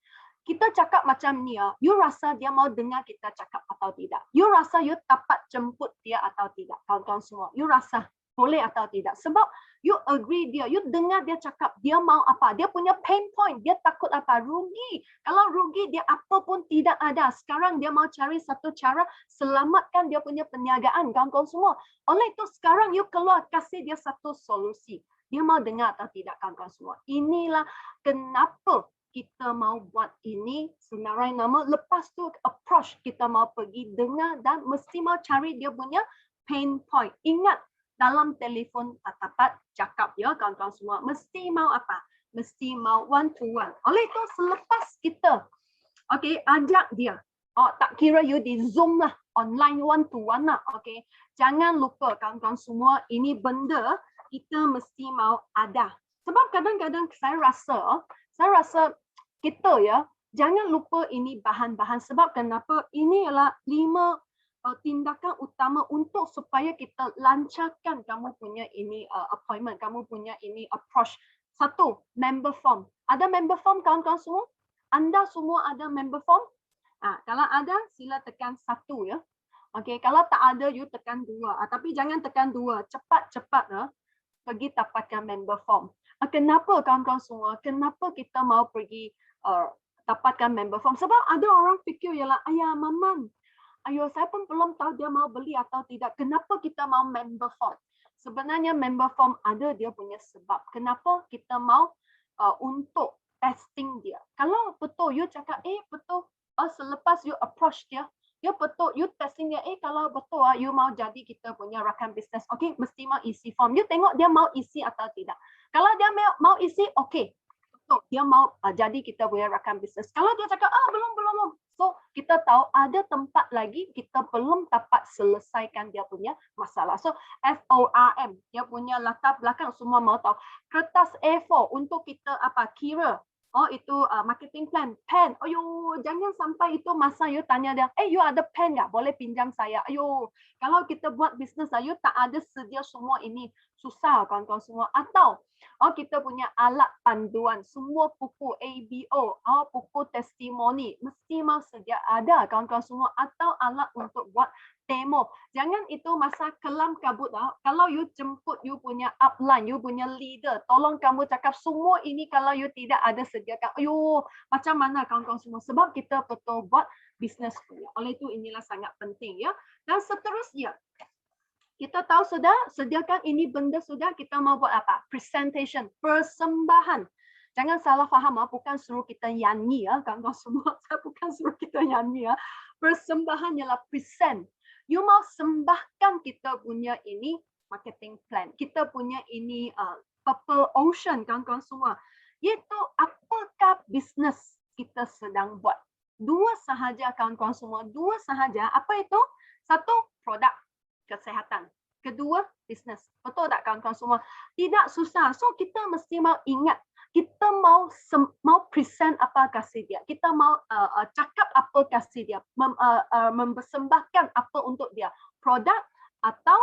Kita cakap macam ni, you rasa dia mau dengar kita cakap atau tidak? You rasa you dapat jemput dia atau tidak? Kawan-kawan semua, you rasa boleh atau tidak? Sebab you agree dia, you dengar dia cakap, dia mau apa? Dia punya pain point, dia takut apa? Rugi. Kalau rugi, dia apa pun tidak ada. Sekarang dia mau cari satu cara selamatkan dia punya perniagaan, kawan-kawan semua. Oleh itu sekarang you keluar, kasih dia satu solusi. Dia mau dengar atau tidak, kawan-kawan semua. Inilah kenapa kita mau buat ini senarai nama. Lepas tu approach, kita mau pergi dengar dan mesti mau cari dia punya pain point. Ingat, dalam telefon tak dapat cakap ya kawan-kawan semua. Mesti mau apa? Mesti mau one to one. Oleh itu selepas kita ajak dia. Tak kira you di Zoom lah, online one to one lah. Jangan lupa kawan-kawan semua, ini benda kita mesti mau ada. Sebab kadang-kadang saya rasa kita jangan lupa ini bahan-bahan. Sebab kenapa? Ini ialah 5 tindakan utama untuk supaya kita lancarkan kamu punya ini appointment, kamu punya ini approach. 1, member form. Ada member form kawan-kawan semua? Anda semua ada member form? Kalau ada, sila tekan 1 ya. Kalau tak ada, you tekan 2. Tapi jangan tekan 2. Cepat-cepat pergi dapatkan member form. Kenapa kawan-kawan semua? Kenapa kita mau pergi dapatkan member form? Sebab ada orang fikir ialah, ayah, Maman, saya pun belum tahu dia mau beli atau tidak. Kenapa kita mau member form? Sebenarnya member form ada dia punya sebab. Kenapa kita mau untuk testing dia. Kalau betul, you cakap, betul, selepas you approach dia, dia betul, you testing dia, kalau betul you mau jadi kita punya rakan bisnes, okay, mesti mau isi form. You tengok dia mau isi atau tidak. Kalau dia mau isi, okay, betul, dia mau jadi kita punya rakan bisnes. Kalau dia cakap, belum. So, kita tahu ada tempat lagi kita belum dapat selesaikan dia punya masalah. So, FORM, dia punya latar belakang semua mau tahu. Kertas A4 untuk kita kira. Itu marketing plan, pen. Jangan sampai itu masa you tanya dia, you ada pen nggak? Boleh pinjam saya. Kalau kita buat bisnes, you tak ada sedia semua ini. Susah kawan-kawan semua. Atau kita punya alat panduan, semua buku ABO, buku testimoni, mesti mau sedia ada kawan-kawan semua. Atau alat untuk buat demo. Jangan itu masa kelam kabut. Kalau you jemput you punya upline, you punya leader, tolong kamu cakap semua ini kalau you tidak ada sediakan. Macam mana kawan-kawan semua? Sebab kita betul buat bisnes punya. Oleh itu inilah sangat penting ya. Dan seterusnya, kita tahu sudah, sediakan ini benda sudah, kita mau buat apa? Presentation, persembahan. Jangan salah faham, bukan suruh kita nyanyi ya, kawan-kawan semua. Saya bukan suruh kita nyanyi ya. Persembahan ialah present. You mau sembahkan kita punya ini marketing plan. Kita punya ini Purple Ocean, kawan-kawan semua. Iaitu apakah bisnes kita sedang buat. Dua sahaja kawan-kawan semua. Dua sahaja. Apa itu? Satu, produk kesehatan. Kedua, bisnes. Betul tak kawan-kawan semua? Tidak susah. So kita mesti mau ingat, kita mau present apa kasih dia. Kita mau cakap apa kasih dia. Mempersembahkan apa untuk dia. Produk atau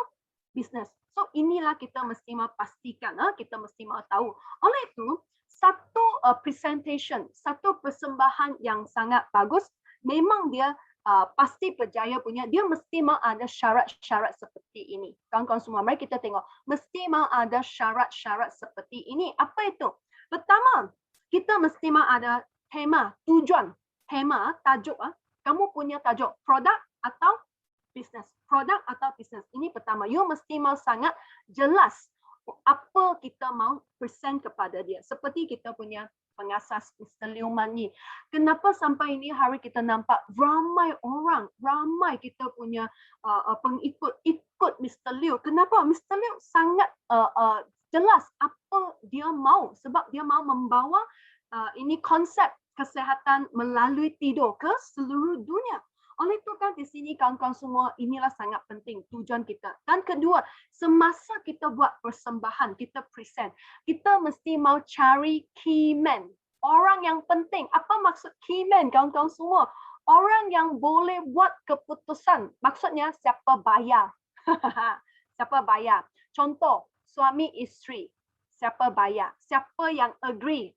bisnes. So inilah kita mesti mau pastikan. Kita mesti mau tahu. Oleh itu, satu presentation, satu persembahan yang sangat bagus, memang dia pasti berjaya punya, dia mesti mau ada syarat-syarat seperti ini. Kawan-kawan semua, mari kita tengok. Mesti mau ada syarat-syarat seperti ini. Apa itu? Pertama, kita mesti mau ada tema, tujuan. Tema, tajuk. Kamu punya tajuk, produk atau bisnes. Produk atau bisnes. Ini pertama. You mesti mau sangat jelas apa kita mau present kepada dia. Seperti kita punya pengasas Mr. Liu Manyi. Kenapa sampai ini hari kita nampak ramai orang, ramai kita punya pengikut ikut Mr. Liu. Kenapa? Mr. Liu sangat jelas apa dia mau, sebab dia mau membawa ini konsep kesehatan melalui tidur ke seluruh dunia. Oleh itu kan di sini kawan-kawan semua, inilah sangat penting tujuan kita. Dan kedua, semasa kita buat persembahan, kita present, kita mesti mau cari key man. Orang yang penting. Apa maksud key man kawan-kawan semua? Orang yang boleh buat keputusan. Maksudnya siapa bayar? Siapa bayar? Contoh, suami isteri. Siapa bayar? Siapa yang agree?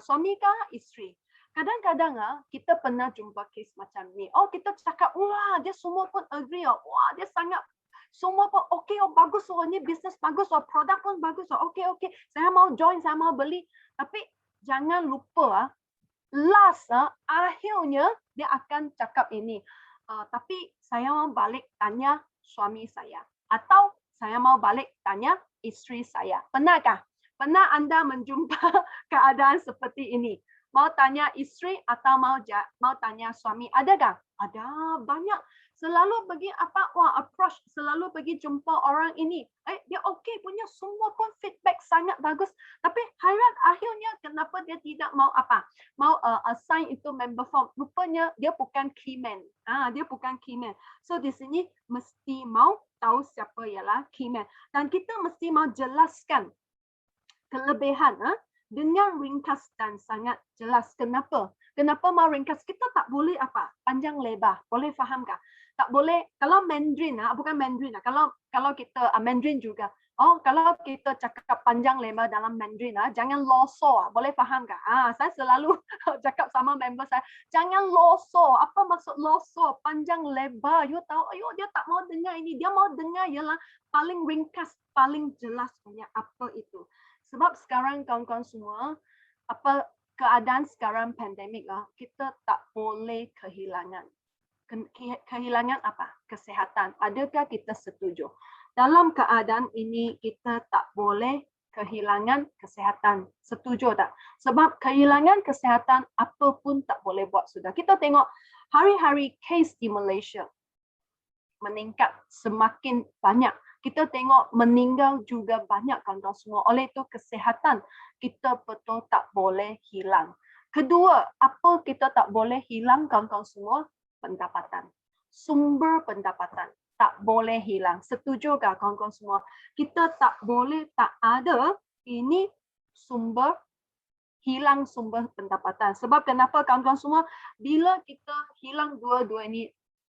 Suami kah isteri? Kadang-kadang kita pernah jumpa kes macam ni. Kita cakap, wah dia semua pun agree. Wah dia sangat, semua pun okey, bagus. Ini bisnes bagus. Produk pun bagus. Okey. Saya mau join, saya mau beli. Tapi jangan lupa, last, akhirnya dia akan cakap ini. Tapi saya mau balik tanya suami saya. Atau saya mau balik tanya isteri saya. Pernahkah? Pernah anda menjumpa keadaan seperti ini? Mau tanya isteri atau mau tanya suami? Adakah? Ada banyak. Selalu pergi approach, selalu pergi jumpa orang ini. Dia okey punya, semua pun feedback sangat bagus. Tapi akhirnya kenapa dia tidak mau mau assign itu member form? Rupanya dia bukan key man. Dia bukan key man. So di sini mesti mau tahu siapa ialah key man. Dan kita mesti mau jelaskan kelebihan dengan ringkas dan sangat jelas. Kenapa? Kenapa mau ringkas? Kita tak boleh panjang lebar. Boleh fahamkah? Tak boleh. Kalau Mandarin, bukan Mandarin. Kalau kita Mandarin juga. Kalau kita cakap panjang lebar dalam Mandarin, jangan loso. Boleh fahamkah? Saya selalu cakap sama member saya, jangan loso. Apa maksud loso? Panjang lebar. You tahu, dia tak mau dengar ini. Dia mau dengar ialah paling ringkas, paling jelas punya apa itu. Sebab sekarang kawan-kawan semua, keadaan sekarang pandemik, kita tak boleh kehilangan. Kehilangan apa? Kesehatan. Adakah kita setuju? Dalam keadaan ini kita tak boleh kehilangan kesihatan. Setuju tak? Sebab kehilangan kesihatan apa pun tak boleh buat sudah. Kita tengok hari-hari case di Malaysia meningkat semakin banyak. Kita tengok meninggal juga banyak kawan-kawan semua. Oleh itu kesihatan kita betul tak boleh hilang. Kedua, apa kita tak boleh hilang kawan-kawan semua? Pendapatan. Sumber pendapatan tak boleh hilang. Setuju tak kawan-kawan semua? Kita tak boleh tak ada ini sumber hilang sumber pendapatan. Sebab kenapa kawan-kawan semua? Bila kita hilang dua-dua ini,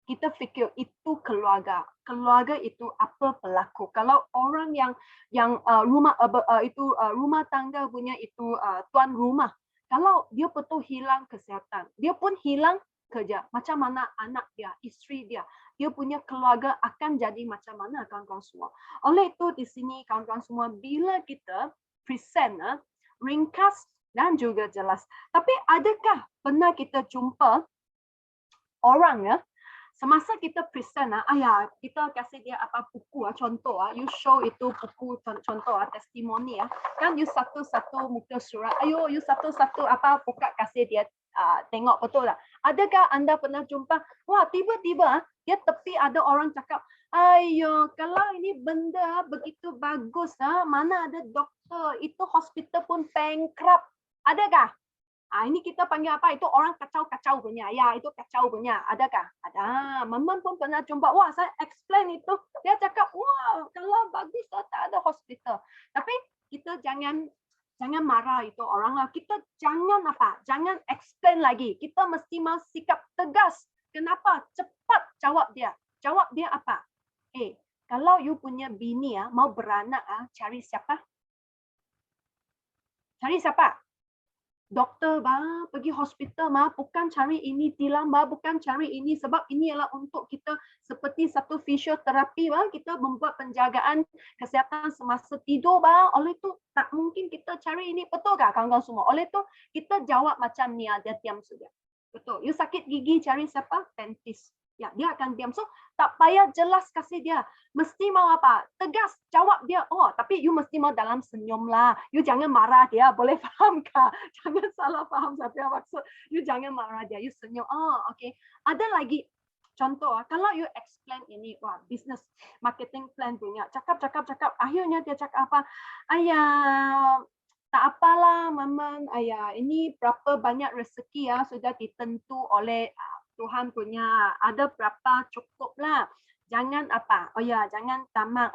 kita fikir itu keluarga. Keluarga itu apa berlaku? Kalau orang yang rumah tangga punya itu tuan rumah, kalau dia betul hilang kesihatan, dia pun hilang kerja. Macam mana anak dia, isteri dia, dia punya keluarga akan jadi macam mana kawan-kawan semua. Oleh itu di sini kawan-kawan semua, bila kita present ringkas dan juga jelas. Tapi adakah pernah kita jumpa orang semasa kita present kita kasih dia apa buku contoh you show itu buku contoh testimoni kan you satu-satu muka surat, you satu-satu apa buka kasih dia tengok betul tak? Adakah anda pernah jumpa tiba-tiba dia tepi ada orang cakap, kalau ini benda begitu bagus mana ada doktor, itu hospital pun bankrupt. Adakah? Ini kita panggil apa? Itu orang kacau-kacau punya. Ya, itu kacau punya. Adakah? Ada. Maman pun pernah jumpa. Saya explain itu. Dia cakap, kalau bagus tak ada hospital. Tapi kita jangan marah itu orang lah. Kita jangan apa? Jangan explain lagi. Kita mesti mau sikap tegas. Kenapa? Cepat jawab dia. Jawab dia apa? Kalau you punya bini mau beranak cari siapa? Cari siapa? Doktor pergi hospital bukan cari ini tilam bukan cari ini, sebab ini adalah untuk kita seperti satu fisioterapi kita membuat penjagaan kesihatan semasa tidur oleh itu tak mungkin kita cari ini, betul tak kawan-kawan semua? Oleh itu kita jawab macam ni dia diam saja. Betul. You sakit gigi cari siapa? Dentist. Ya, dia akan diam. So, tak payah jelas kasih dia. Mesti mau apa? Tegas jawab dia. Tapi you mesti mau dalam senyum lah. You jangan marah dia. Boleh faham kah? Jangan salah faham saya maksud. You jangan marah dia. You senyum. Okay. Ada lagi contoh. Kalau you explain ini, business marketing plan punya. Cakap. Akhirnya dia cakap apa? Tak apalah, Maman. Ini berapa banyak rezeki sudah ditentu oleh Tuhan punya, ada berapa cukup lah. Jangan apa? Jangan tamak.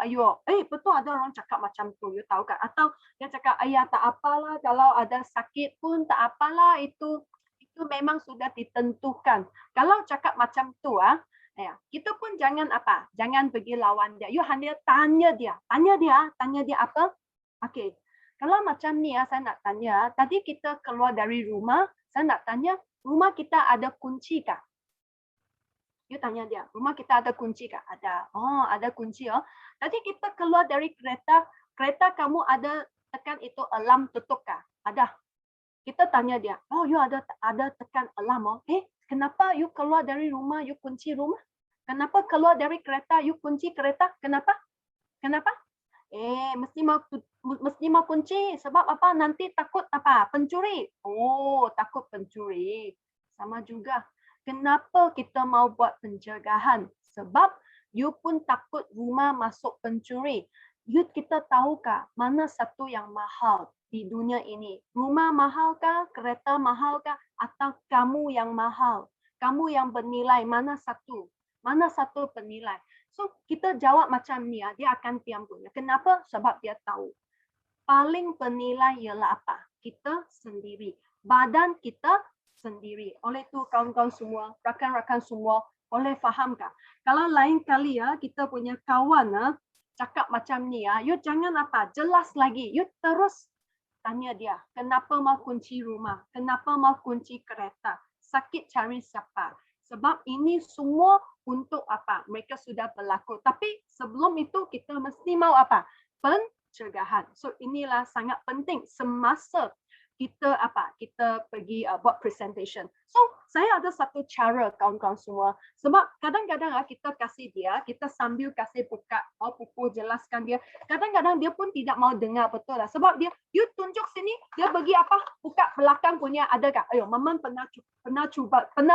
Betul ada orang cakap macam tu, you tahu kan? Atau dia cakap, tak apalah kalau ada sakit pun tak apalah, itu memang sudah ditentukan. Kalau cakap macam tu kita pun jangan apa? Jangan pergi lawan dia. You hanya tanya dia. Tanya dia apa? Okey. Kalau macam ni saya nak tanya, tadi kita keluar dari rumah, saya nak tanya, rumah kita ada kunci kah? You tanya dia, rumah kita ada kunci kah? Ada. Ada kunci. Tadi kita keluar dari kereta kamu ada tekan itu alarm tutup kah? Ada. Kita tanya dia, you ada tekan alarm. Kenapa you keluar dari rumah, you kunci rumah? Kenapa keluar dari kereta, you kunci kereta? Kenapa? Mesti mau kunci. Sebab apa? Nanti takut apa? Pencuri. Takut pencuri. Sama juga. Kenapa kita mau buat pencegahan? Sebab you pun takut rumah masuk pencuri. Kita tahukah mana satu yang mahal di dunia ini? Rumah mahalkah? Kereta mahalkah? Atau kamu yang mahal? Kamu yang bernilai, mana satu? Mana satu bernilai? So, kita jawab macam ni, dia akan diam punya. Kenapa? Sebab dia tahu. Paling bernilai ialah apa? Kita sendiri. Badan kita sendiri. Oleh itu kawan-kawan semua, rakan-rakan semua, boleh fahamkah? Kalau lain kali kita punya kawan cakap macam ni you jangan apa? Jelas lagi. You terus tanya dia, kenapa mau kunci rumah? Kenapa mau kunci kereta? Sakit cari siapa? Sebab ini semua untuk apa? Mereka sudah berlaku. Tapi sebelum itu kita mesti mau apa? Pencegahan. So inilah sangat penting semasa kita kita pergi buat presentation. So saya ada satu cara kawan-kawan semua, sebab kadang-kadang kita kasih dia, kita sambil kasih buka buku jelaskan dia, kadang-kadang dia pun tidak mau dengar betul lah, sebab dia you tunjuk sini, dia bagi buka belakang punya, ada tak? Ayo, Maman pernah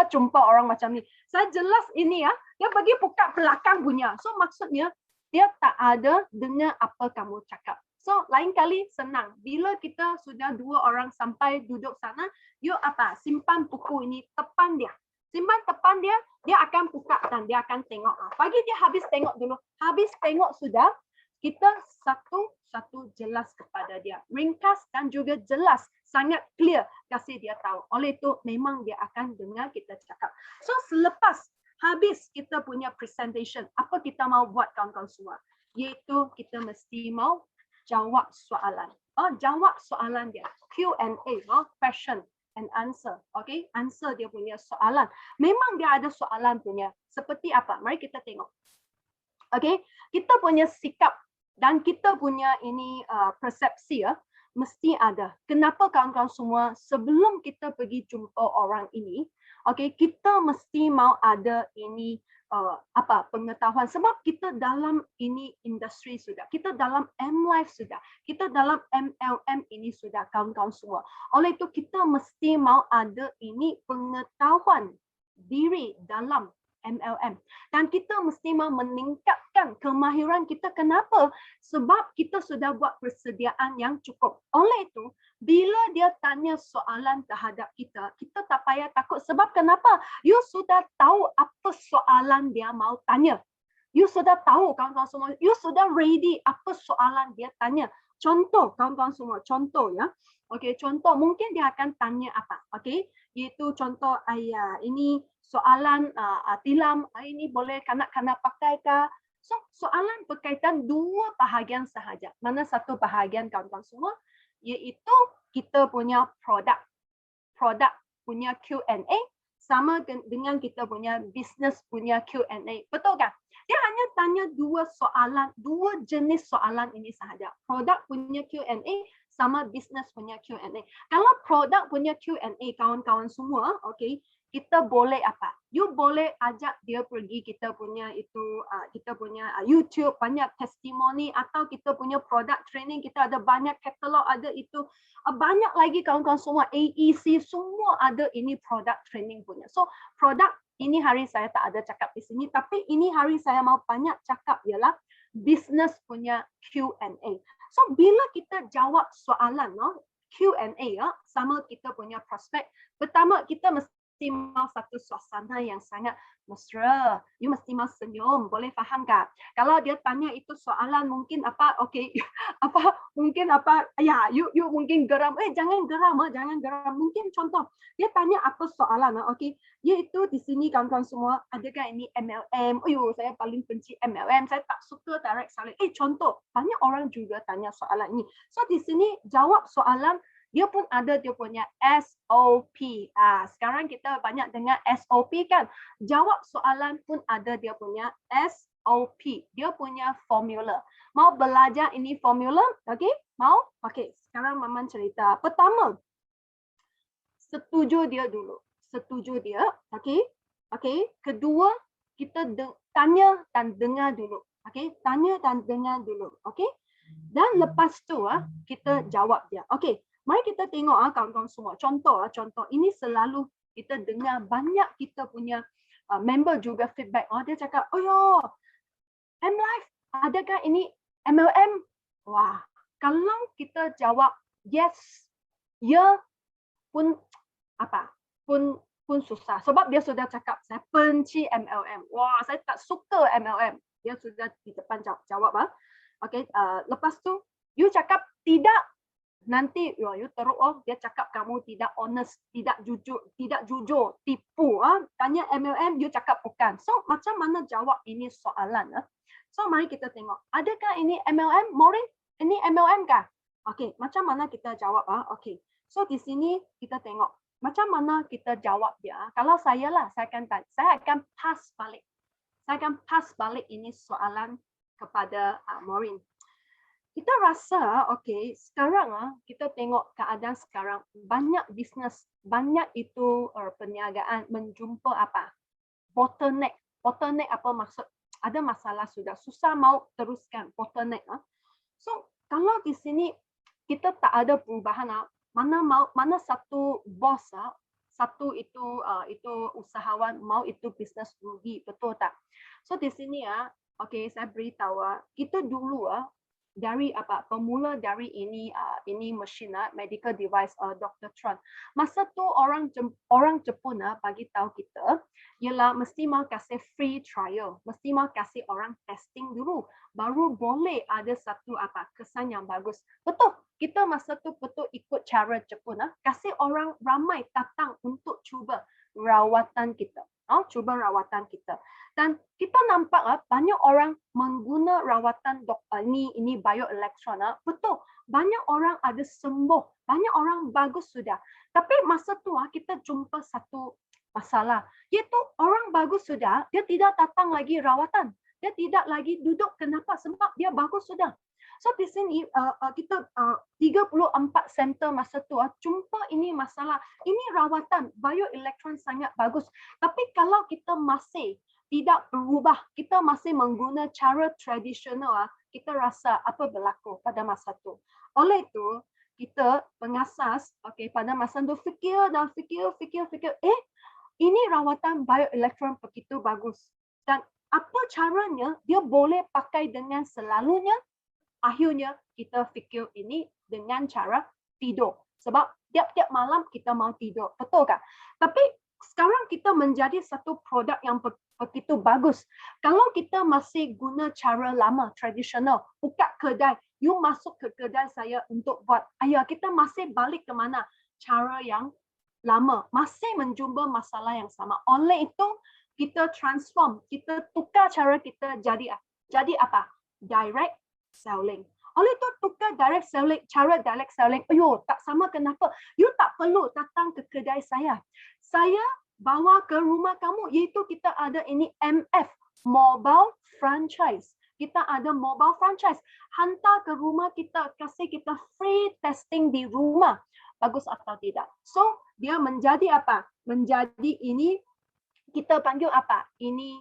jumpa orang macam ni. Saya jelas ini dia bagi buka belakang punya. So maksudnya dia tak ada dengar apa kamu cakap. So lain kali senang. Bila kita sudah 2 orang sampai duduk sana, you simpan buku ini depan dia. Simpan depan dia, dia akan buka dan dia akan tengok. Bagi dia habis tengok dulu. Habis tengok sudah, kita satu-satu jelas kepada dia. Ringkas dan juga jelas, sangat clear kasih dia tahu. Oleh itu memang dia akan dengar kita cakap. So selepas habis kita punya presentation, apa kita mau buat kawan-kawan semua? Iaitu kita mesti mau jawab soalan. Jawab soalan dia. Q&A, question and answer. Okay, answer dia punya soalan. Memang dia ada soalan punya. Seperti apa? Mari kita tengok. Okay, kita punya sikap dan kita punya ini persepsi mesti ada. Kenapa kawan-kawan semua sebelum kita pergi jumpa orang ini, okay, kita mesti mau ada ini pengetahuan, sebab kita dalam ini industri sudah, kita dalam M-Life sudah, kita dalam MLM ini sudah kawan-kawan semua. Oleh itu kita mesti mau ada ini pengetahuan diri dalam MLM, dan kita mesti mau meningkatkan kemahiran kita. Kenapa? Sebab kita sudah buat persediaan yang cukup. Oleh itu bila dia tanya soalan terhadap kita, kita tak payah takut. Sebab kenapa? You sudah tahu apa soalan dia mau tanya. You sudah tahu kawan-kawan semua. You sudah ready apa soalan dia tanya. Contoh kawan-kawan semua. Contoh ya. Okey, contoh mungkin dia akan tanya apa. Okey, iaitu contoh ini soalan tilam ini boleh kanak-kanak pakai kah? So soalan berkaitan 2 bahagian sahaja. Mana satu bahagian kawan-kawan semua? Iaitu kita punya produk punya Q&A sama dengan kita punya business punya Q&A. Betul kan? Dia hanya tanya 2 soalan, 2 jenis soalan ini sahaja. Produk punya Q&A sama business punya Q&A. Kalau produk punya Q&A kawan-kawan semua, okay, kita boleh you boleh ajak dia pergi kita punya YouTube, banyak testimoni, atau kita punya produk training, kita ada banyak katalog, ada itu banyak lagi kawan-kawan semua, AEC semua ada ini produk training punya. So produk ini hari saya tak ada cakap di sini, tapi ini hari saya mau banyak cakap ialah business punya Q&A. So bila kita jawab soalan Q&A sama kita punya prospek, pertama kita mesti mau satu suasana yang sangat mesra. You mesti mau senyum, boleh faham tak? Kalau dia tanya itu soalan mungkin okey, mungkin you mungkin geram. Jangan geram, jangan geram. Mungkin contoh, dia tanya apa soalan, okey. Iaitu di sini kawan-kawan semua, adakah ini MLM? Saya paling benci MLM. Saya tak suka direct selling. Contoh, banyak orang juga tanya soalan ini. So di sini jawab soalan, dia pun ada dia punya SOP. Sekarang kita banyak dengar SOP kan. Jawab soalan pun ada dia punya SOP. Dia punya formula. Mau belajar ini formula? Okey? Mau? Okey. Sekarang Maman cerita. Pertama, setuju dia dulu. Setuju dia. Okey? Okey. Kedua, kita tanya dan dengar dulu. Okey? Tanya dan dengar dulu. Okey? Dan lepas tu kita jawab dia. Okey. Mari kita tengok kawan-kawan semua. Contoh ini selalu kita dengar banyak kita punya member juga feedback. Dia cakap, M-Life, adakah ini MLM? Wah, kalau kita jawab yes, ya pun pun susah. Sebab dia sudah cakap, saya benci MLM. Wah, saya tak suka MLM. Dia sudah di depan jawab. Okey, lepas tu, you cakap tidak. Nanti you teruk dia cakap kamu tidak honest, tidak jujur, tipu. Tanya MLM, you cakap bukan. So macam mana jawab ini soalan? So mari kita tengok. Adakah ini MLM? Maureen, ini MLM kah? Okey, macam mana kita jawab? Okey. So di sini kita tengok macam mana kita jawab dia. Kalau saya akan pass balik. Saya akan pass balik ini soalan kepada Maureen. kita rasa sekarang kita tengok keadaan sekarang, banyak bisnes, banyak itu perniagaan menjumpa apa? Bottleneck. Bottleneck apa maksud? Ada masalah sudah, susah mau teruskan bottleneck. So, kalau di sini kita tak ada perubahan, mana satu bos, satu itu usahawan mau itu bisnes rugi, betul tak? So di sini saya beritahu kita dulu dari pemula dari ini mesin medical device Dr. Tron. Masa tu orang Jepun bagi tahu kita ialah mesti mau kasih free trial, mesti mau kasih orang testing dulu baru boleh ada satu kesan yang bagus. Betul, kita masa tu betul ikut cara Jepun kasih orang ramai datang untuk cuba rawatan kita. Cuba rawatan kita. Dan kita nampak banyak orang mengguna rawatan ini bioelektron. Betul, banyak orang ada sembuh, banyak orang bagus sudah. Tapi masa tu kita jumpa satu masalah, iaitu orang bagus sudah, dia tidak datang lagi rawatan. Dia tidak lagi duduk. Kenapa? Sebab dia bagus sudah. So di sini kita 34 center masa tu jumpa ini masalah. Ini rawatan bioelektron sangat bagus. Tapi kalau kita masih tidak berubah, kita masih menggunakan cara tradisional, kita rasa apa berlaku pada masa tu. Oleh itu, kita pengasas pada masa tu fikir, ini rawatan bioelektron begitu bagus. Dan apa caranya dia boleh pakai dengan selalunya? Akhirnya kita fikir ini dengan cara tidur. Sebab tiap-tiap malam kita mau tidur. Betul kan? Tapi sekarang kita menjadi satu produk yang begitu bagus. Kalau kita masih guna cara lama, tradisional, buka kedai, you masuk ke kedai saya untuk buat, kita masih balik ke mana? Cara yang lama. Masih menjumpa masalah yang sama. Oleh itu, kita transform, kita tukar cara kita jadi apa? Direct selling. Oleh itu tukar direct selling, cara direct selling. Tak sama kenapa? You tak perlu datang ke kedai saya. Saya bawa ke rumah kamu, iaitu kita ada ini MF, Mobile Franchise. Kita ada mobile franchise. Hantar ke rumah kita, kasih kita free testing di rumah. Bagus atau tidak? So, dia menjadi apa? Menjadi ini, kita panggil apa? Ini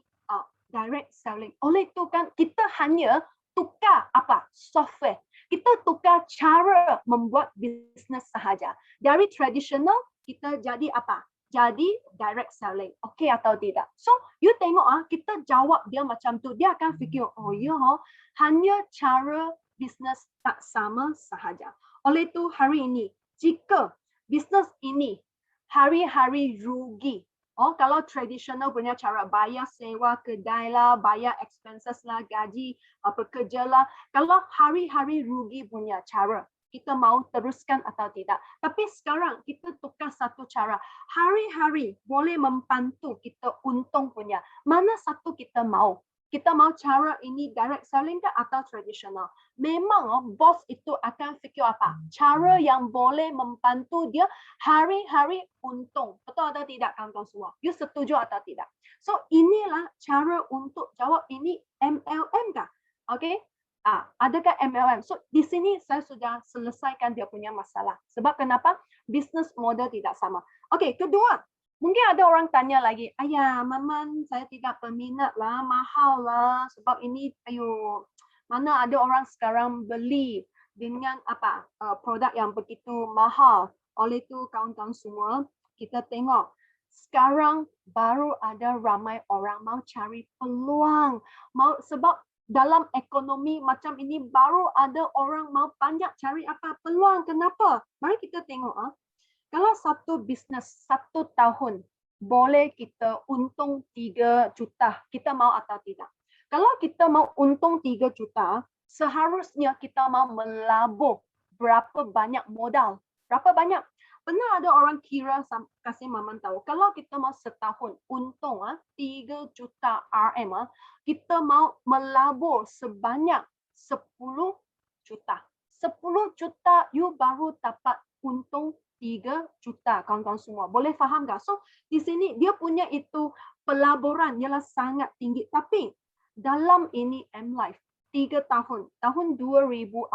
direct selling. Oleh itu kan, kita hanya tukar software. Kita tukar cara membuat bisnes sahaja. Dari tradisional kita jadi apa? Jadi direct selling. Okey atau tidak? So, you tengok kita jawab dia macam tu, dia akan fikir, hanya cara bisnes tak sama sahaja. Oleh itu hari ini, jika bisnes ini hari-hari rugi, kalau tradisional punya cara bayar sewa kedai lah, bayar expenses lah, gaji pekerja lah. Kalau hari-hari rugi punya cara, kita mau teruskan atau tidak. Tapi sekarang kita tukar satu cara. Hari-hari boleh membantu kita untung punya. Mana satu kita mau? Kita mau cara ini direct selling ke atau tradisional? Memang bos itu akan fikir apa? Cara yang boleh membantu dia hari-hari untung. Betul atau tidak kawan-kawan semua? You setuju atau tidak? So inilah cara untuk jawab ini MLM kah? Okay? Adakah MLM? So di sini saya sudah selesaikan dia punya masalah. Sebab kenapa? Business model tidak sama. Okay, kedua. Mungkin ada orang tanya lagi, Maman, saya tidak berminat lah, mahal lah, sebab ini, mana ada orang sekarang beli dengan produk yang begitu mahal. Oleh itu, kawan-kawan semua, kita tengok, sekarang baru ada ramai orang mau cari peluang, sebab dalam ekonomi macam ini baru ada orang mau banyak cari peluang. Kenapa? Mari kita tengok. Kalau satu bisnes 1 tahun boleh kita untung 3 juta, kita mau atau tidak? Kalau kita mau untung 3 juta, seharusnya kita mau melabur berapa banyak modal? Berapa banyak? Pernah ada orang kira, kasih Maman tahu, kalau kita mau setahun untung 3 juta RM, kita mau melabur sebanyak 10 juta. 10 juta, you baru dapat untung 3 juta, kawan-kawan semua. Boleh faham tak? So, di sini dia punya itu pelaburan ialah sangat tinggi. Tapi dalam ini M-Life, 3 tahun, tahun 2014,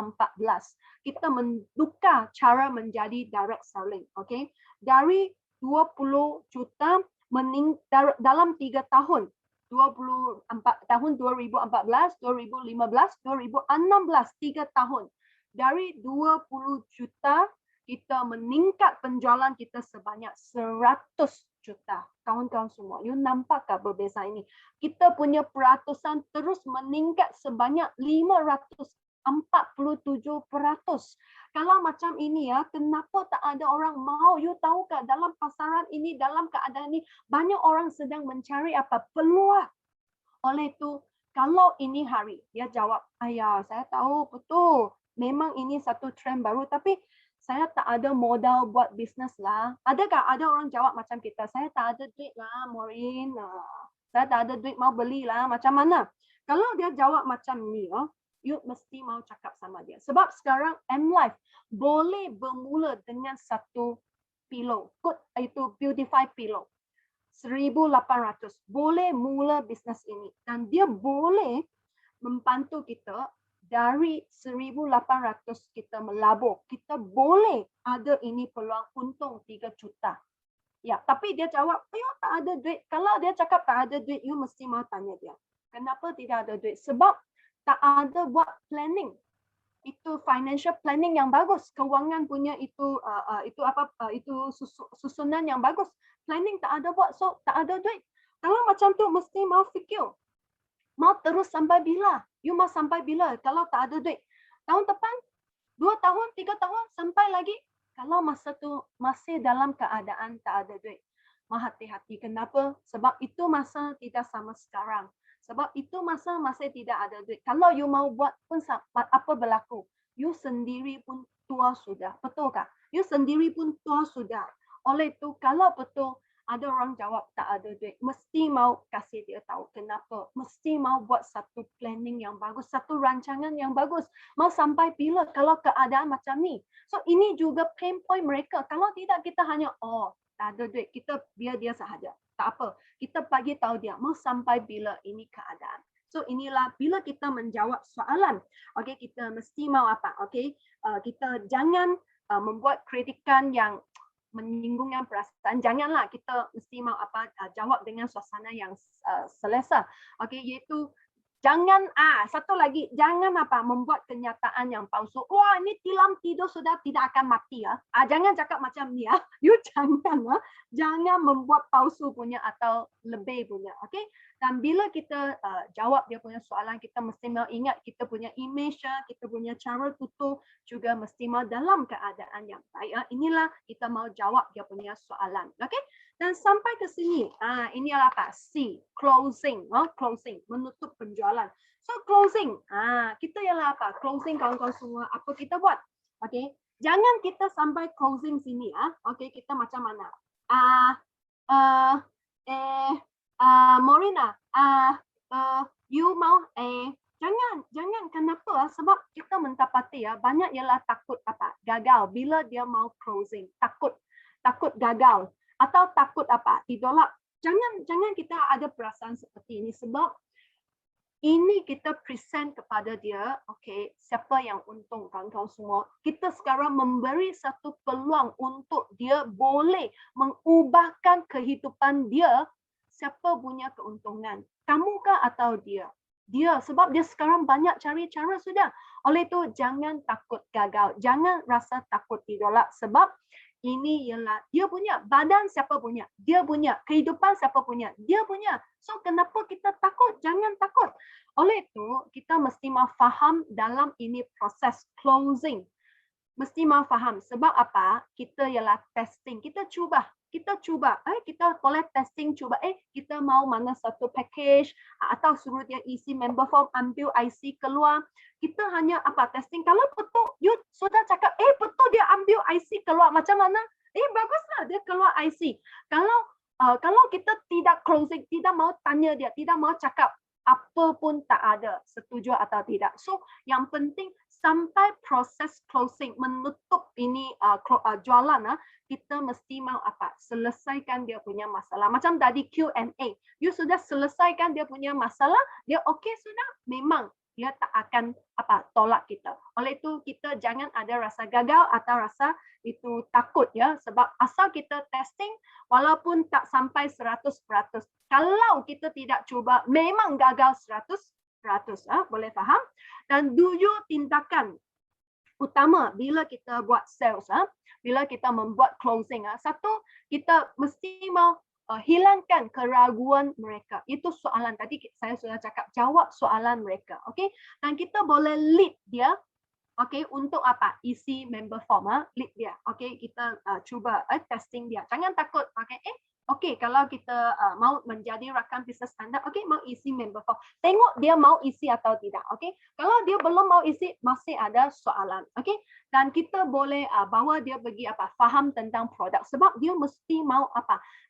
kita menukar cara menjadi direct selling. Okay? Dari 20 juta dalam 3 tahun, 24 tahun 2014, 2015, 2016, 3 tahun. Dari 20 juta, kita meningkat penjualan kita sebanyak 100 juta. Kawan-kawan semua, you nampak tak berbeza ini? Kita punya peratusan terus meningkat sebanyak 547%. Kalau macam ini ya, kenapa tak ada orang mau? You tahu tak dalam pasaran ini, dalam keadaan ini, banyak orang sedang mencari apa? Peluang. Oleh itu, kalau ini hari, dia jawab, ayah saya tahu betul, memang ini satu trend baru, tapi saya tak ada modal buat bisnes lah. Adakah ada orang jawab macam kita, saya tak ada duit lah, Maureen. Saya tak ada duit mau beli lah, macam mana? Kalau dia jawab macam ni, you mesti mau cakap sama dia. Sebab sekarang M-Life boleh bermula dengan satu pillow. Itu Beautify Pillow. 1,800. Boleh mula bisnes ini. Dan dia boleh membantu kita dari 1,800 kita melabur. Kita boleh ada ini peluang untung 3 juta. Ya, tapi dia jawab, ayo tak ada duit. Kalau dia cakap tak ada duit, you mesti mau tanya dia. Kenapa tidak ada duit? Sebab tak ada buat planning. Itu financial planning yang bagus. Kewangan punya itu susunan yang bagus. Planning tak ada buat, so tak ada duit. Kalau macam tu mesti mau fikir. Mau terus sampai bila? You mau sampai bila kalau tak ada duit? Tahun depan, 2 tahun, 3 tahun, sampai lagi. Kalau masa tu masih dalam keadaan tak ada duit, mau hati-hati. Kenapa? Sebab itu masa tidak sama sekarang. Sebab itu masa masih tidak ada duit. Kalau you mau buat pun apa berlaku? You sendiri pun tua sudah. Betul tak? You sendiri pun tua sudah. Oleh itu, kalau betul ada orang jawab tak ada duit, mesti mau kasih dia tahu kenapa. Mesti mau buat satu planning yang bagus, satu rancangan yang bagus. Mau sampai bila kalau keadaan macam ni. So ini juga pain point mereka. Kalau tidak kita hanya, tak ada duit, kita biar dia sahaja. Tak apa, kita bagi tahu dia mau sampai bila ini keadaan. So inilah bila kita menjawab soalan. Okay, kita mesti mau apa? Okay, kita jangan membuat kritikan yang menyinggungkan perasaan. Janganlah kita mesti mau apa jawab dengan suasana yang selesa. Okay, iaitu jangan satu lagi, jangan apa membuat kenyataan yang palsu. Wah, ini tilam tidur sudah tidak akan mati ya. Jangan cakap macam ni ya. You jangan membuat palsu punya atau lebih punya. Okay? Dan bila kita jawab dia punya soalan, kita mesti mau ingat kita punya image, kita punya cara tutur juga mesti mau dalam keadaan yang baik. Inilah kita mau jawab dia punya soalan. Okay? Dan sampai ke sini, ini adalah apa? C, closing. Closing, menutup penjualan. So closing, kita ialah apa? Closing kawan-kawan semua, apa kita buat? Okay, jangan kita sampai closing sini. Okay, kita macam mana? Morina, you mau jangan kenapa? Sebab kita mendapati banyak ialah takut apa? Gagal bila dia mau closing, takut gagal. Atau takut apa? Ditolak. Jangan kita ada perasaan seperti ini sebab ini kita present kepada dia, okay, siapa yang untung kawan-kawan semua. Kita sekarang memberi satu peluang untuk dia boleh mengubahkan kehidupan dia, siapa punya keuntungan. Kamukah atau dia? Dia, sebab dia sekarang banyak cari cara sudah. Oleh itu jangan takut gagal. Jangan rasa takut ditolak sebab ini ialah dia punya, badan siapa punya, dia punya, kehidupan siapa punya, dia punya. So kenapa kita takut? Jangan takut. Oleh itu kita mesti mau faham dalam ini proses closing. Mesti mau faham sebab apa? Kita ialah testing. Kita cuba. Kita boleh testing cuba. Kita mau mana satu package atau suruh dia isi member form, ambil IC keluar. Kita hanya apa testing. Kalau betul, you sudah cakap, betul dia ambil IC keluar. Macam mana? Baguslah dia keluar IC. Kalau kita tidak closing, tidak mau tanya dia, tidak mau cakap, apa pun tak ada, setuju atau tidak. So yang penting sampai proses closing, menutup ini jualan, kita mesti mau apa? Selesaikan dia punya masalah. Macam tadi Q&A, you sudah selesaikan dia punya masalah, dia okey sudah, memang dia tak akan tolak kita. Oleh itu kita jangan ada rasa gagal atau rasa itu takut ya, sebab asal kita testing walaupun tak sampai 100%. Kalau kita tidak cuba memang gagal 100%, boleh faham? Dan 7 tindakan utama bila kita buat sales, bila kita membuat closing. Satu, kita mesti mau hilangkan keraguan mereka. Itu soalan tadi saya sudah cakap, jawab soalan mereka. Okay? Dan kita boleh lead dia, okay, untuk isi member form, lead dia. Okay, kita cuba testing dia. Jangan takut. Okay, kalau kita mau menjadi rakan bisnes anda, okay, mau isi member form. Tengok dia mau isi atau tidak. Okay, kalau dia belum mau isi, masih ada soalan. Okay, dan kita boleh bawa dia pergi faham tentang produk, sebab dia mesti mau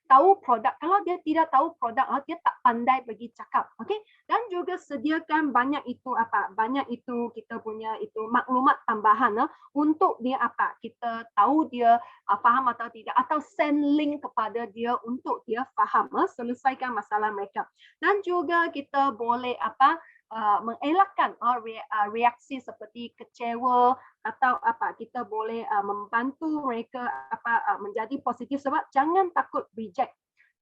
tahu produk. Kalau dia tidak tahu produk, dia tak pandai pergi cakap. Okay, dan juga sediakan banyak itu kita punya itu maklumat tambahan untuk dia kita tahu dia faham atau tidak, atau send link kepada dia untuk dia faham, selesaikan masalah mereka. Dan juga kita boleh mengelakkan reaksi seperti kecewa atau kita boleh membantu mereka menjadi positif, sebab jangan takut reject.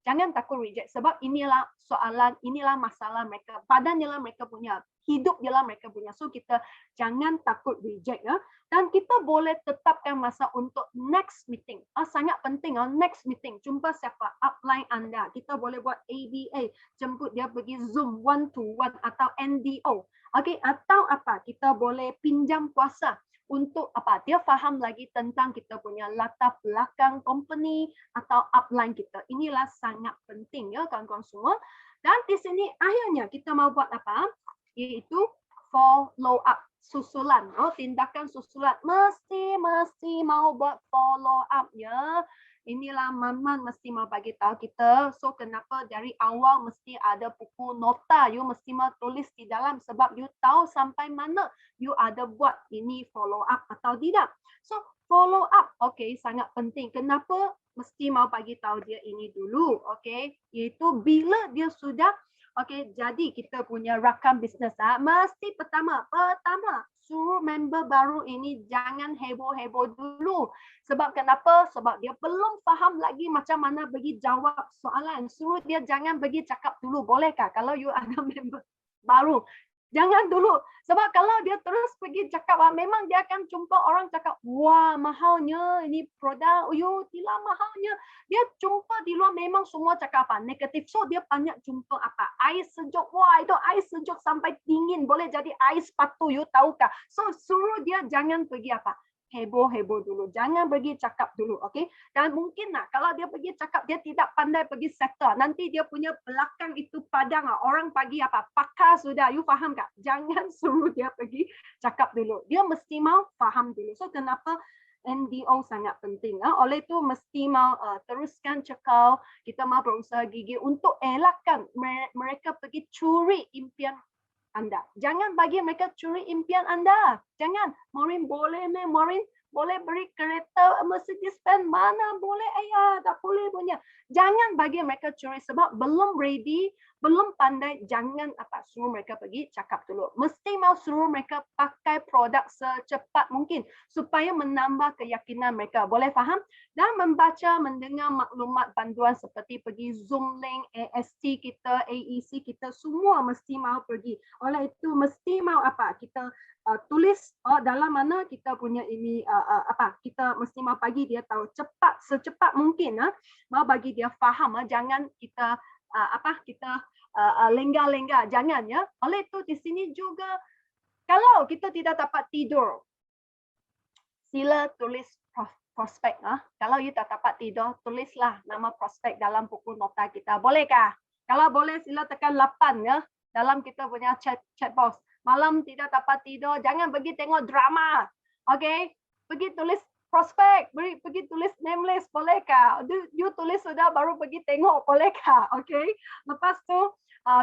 Jangan takut reject, sebab inilah soalan, inilah masalah mereka, badan ialah mereka punya, hidup ialah mereka punya. So kita jangan takut reject ya. Dan kita boleh tetapkan masa untuk next meeting. Sangat penting next meeting. Jumpa siapa? Upline anda. Kita boleh buat ABA, jemput dia pergi Zoom 1-to-1 atau NDO. Okay, atau kita boleh pinjam kuasa untuk dia faham lagi tentang kita punya latar belakang company atau upline kita. Inilah sangat penting ya kawan-kawan semua. Dan di sini akhirnya kita mau buat iaitu follow up, susulan. Tindakan susulan, mesti mau buat follow up ya. Inilah Man mesti mau bagi tahu kita. So kenapa dari awal mesti ada buku nota, you mesti mau tulis di dalam, sebab you tahu sampai mana you ada buat ini follow up atau tidak. So follow up, okay, sangat penting. Kenapa mesti mau bagi tahu dia ini dulu, okay? Iaitu bila dia sudah jadi kita punya rakan bisnes, mesti pertama suruh member baru ini jangan heboh-heboh dulu. Sebab kenapa? Sebab dia belum faham lagi macam mana bagi jawab soalan. Suruh dia jangan bagi cakap dulu. Bolehkah kalau you ada member baru? Jangan dulu. Sebab kalau dia terus pergi cakap, memang dia akan jumpa orang cakap, wah mahalnya ini produk, gila mahalnya. Dia jumpa di luar memang semua cakap negatif. So dia banyak jumpa ais sejuk. Wah itu ais sejuk sampai dingin. Boleh jadi ais sepatu, you tahukah? So suruh dia jangan pergi heboh-heboh dulu. Jangan pergi cakap dulu, okay? Dan mungkin kalau dia pergi cakap, dia tidak pandai pergi settle. Nanti dia punya belakang itu padang. Orang pagi pakar sudah. You faham tak? Jangan suruh dia pergi cakap dulu. Dia mesti mau faham dulu. So kenapa NDO sangat penting. Oleh itu mesti mau teruskan cekal. Kita mau berusaha gigih untuk elakkan mereka pergi curi impian anda. Jangan bagi mereka curi impian anda. Jangan. Maureen boleh Maureen boleh beri kereta Mercedes-Benz, mana boleh ayah, tak boleh punya. Jangan bagi mereka curi, sebab belum ready, belum pandai. Jangan suruh mereka pergi cakap dulu. Mesti mau suruh mereka pakai produk secepat mungkin supaya menambah keyakinan mereka. Boleh faham? Dan membaca, mendengar maklumat bantuan seperti pergi Zoom link, AST kita, AEC kita, semua mesti mau pergi. Oleh itu mesti mau kita tulis dalam mana kita punya ini kita mesti mau bagi dia tahu secepat mungkin, mau bagi dia faham. Jangan kita kita lengah-lengah, jangan ya. Oleh itu di sini juga kalau kita tidak dapat tidur, sila tulis prospek. Kalau you tak dapat tidur, tulislah nama prospek dalam buku nota kita. Bolehkah? Kalau boleh sila tekan 8 ya dalam kita punya chat box. Malam tidak dapat tidur, jangan pergi tengok drama. Okay? Pergi tulis prospek, pergi tulis name list, bolehkah? You tulis sudah baru pergi tengok, bolehkah? Okay? Lepas tu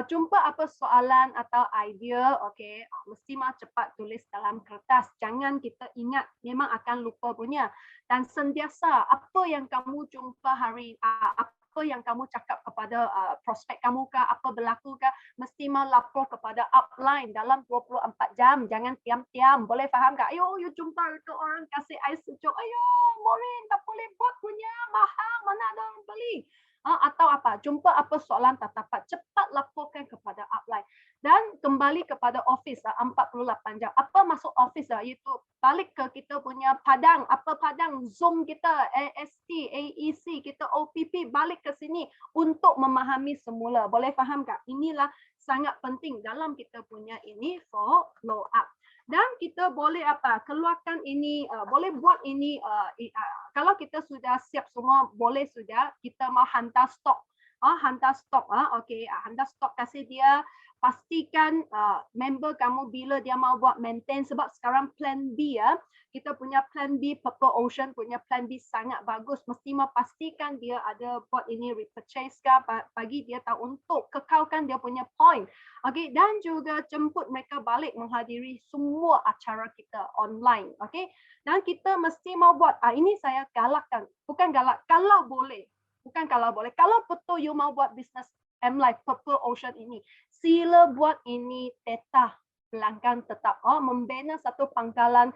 jumpa apa soalan atau idea, okay? Mesti mah cepat tulis dalam kertas. Jangan kita ingat, memang akan lupa punya. Dan sentiasa apa yang kamu jumpa apa yang kamu cakap kepada prospek kamu kah, apa berlaku kah, mesti melapor kepada upline dalam 24 jam. Jangan tiam-tiam. Boleh faham tak? Ayo, you jumpa itu orang kasih air sejuk. Ayo, Maureen, tak boleh buat punya mahal. Mana ada orang beli? Atau apa? Jumpa apa soalan tak dapat. Cepat laporkan kepada upline. Dan kembali kepada office 48 jam. Apa masuk office iaitu balik ke kita punya padang. Apa padang? Zoom kita, AST, AEC, kita OPP balik ke sini untuk memahami semula. Boleh faham tak? Inilah sangat penting dalam kita punya ini follow up. Dan kita boleh apa? Keluarkan ini, boleh buat ini. Kalau kita sudah siap semua, boleh sudah kita mau hantar stok. Hantar stok. Okey, hantar stok kasih dia. Pastikan member kamu bila dia mau buat maintain, sebab sekarang plan B kita punya plan B, Purple Ocean punya plan B sangat bagus. Mesti memastikan dia ada buat ini repurchase ke, bagi dia tahu untuk kekalkan dia punya point. Okey, dan juga jemput mereka balik menghadiri semua acara kita online. Okey, dan kita mesti mau buat, ini saya galakkan, bukan galak, kalau boleh. Bukan kalau boleh. Kalau betul you mau buat bisnes M-Life Purple Ocean ini, sila buat ini tetap pelanggan tetap. Membina satu pangkalan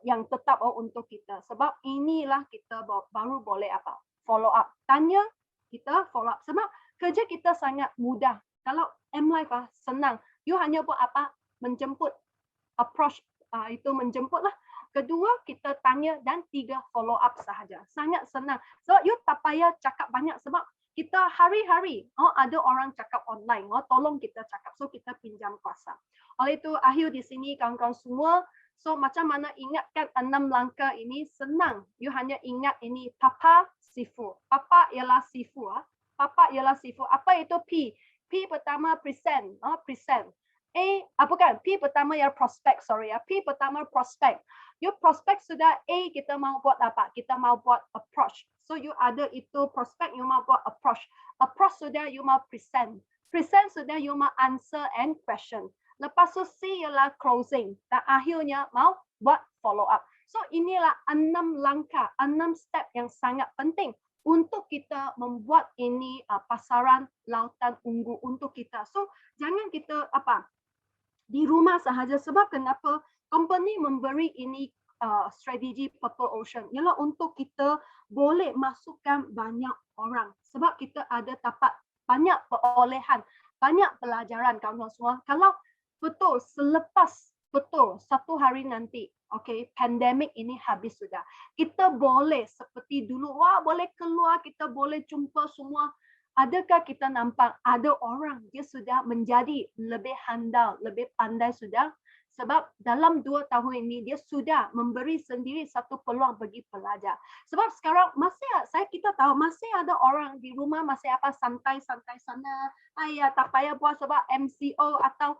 yang tetap untuk kita. Sebab inilah kita baru boleh apa? Follow up. Tanya, kita follow up. Sebab kerja kita sangat mudah. Kalau M-Life senang. You hanya buat apa? Menjemput. Approach, itu menjemput lah. Kedua, kita tanya, dan 3, follow up sahaja. Sangat senang. So, you tak payah cakap banyak sebab kita hari-hari ada orang cakap online. Tolong kita cakap. So, kita pinjam kuasa. Oleh itu, akhir di sini kawan-kawan semua. So, macam mana ingatkan 6 langkah ini? Senang. You hanya ingat ini. Papa, Sifu. Papa ialah Sifu. Papa ialah Sifu. Apa itu P? P pertama present. Present. Bukan. P pertama ialah prospect. Sorry. P pertama prospect. You prospect sudah, kita mau buat apa? Kita mau buat approach. So you ada itu prospect, you mau buat approach. Approach sudah, you mau present. Present sudah, you mau answer and question. Lepas tu C ialah closing. Dan akhirnya mau buat follow up. So inilah 6 langkah, 6 step yang sangat penting untuk kita membuat ini pasaran lautan ungu untuk kita. So jangan kita di rumah sahaja. Sebab kenapa? Company memberi ini strategi Purple Ocean ialah untuk kita boleh masukkan banyak orang. Sebab kita ada dapat banyak perolehan, banyak pelajaran kawan-kawan semua. Kalau betul selepas satu hari nanti, pandemik ini habis sudah. Kita boleh seperti dulu, boleh keluar, kita boleh jumpa semua. Adakah kita nampak ada orang dia sudah menjadi lebih handal, lebih pandai sudah? Sebab dalam 2 tahun ini dia sudah memberi sendiri satu peluang bagi pelajar. Sebab sekarang kita tahu masih ada orang di rumah masih santai-santai sana. Tak payah buat sebab MCO atau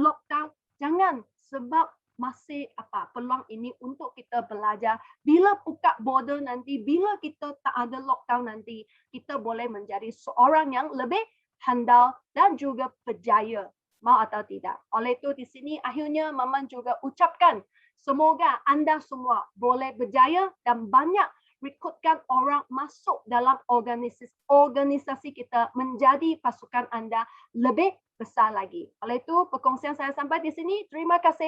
lockdown. Jangan, sebab masih peluang ini untuk kita belajar. Bila buka border nanti, bila kita tak ada lockdown nanti, kita boleh menjadi seorang yang lebih handal dan juga berjaya. Mau atau tidak. Oleh itu di sini akhirnya Maman juga ucapkan semoga anda semua boleh berjaya dan banyak rekrutkan orang masuk dalam organisasi kita menjadi pasukan anda lebih besar lagi. Oleh itu perkongsian saya sampai di sini. Terima kasih.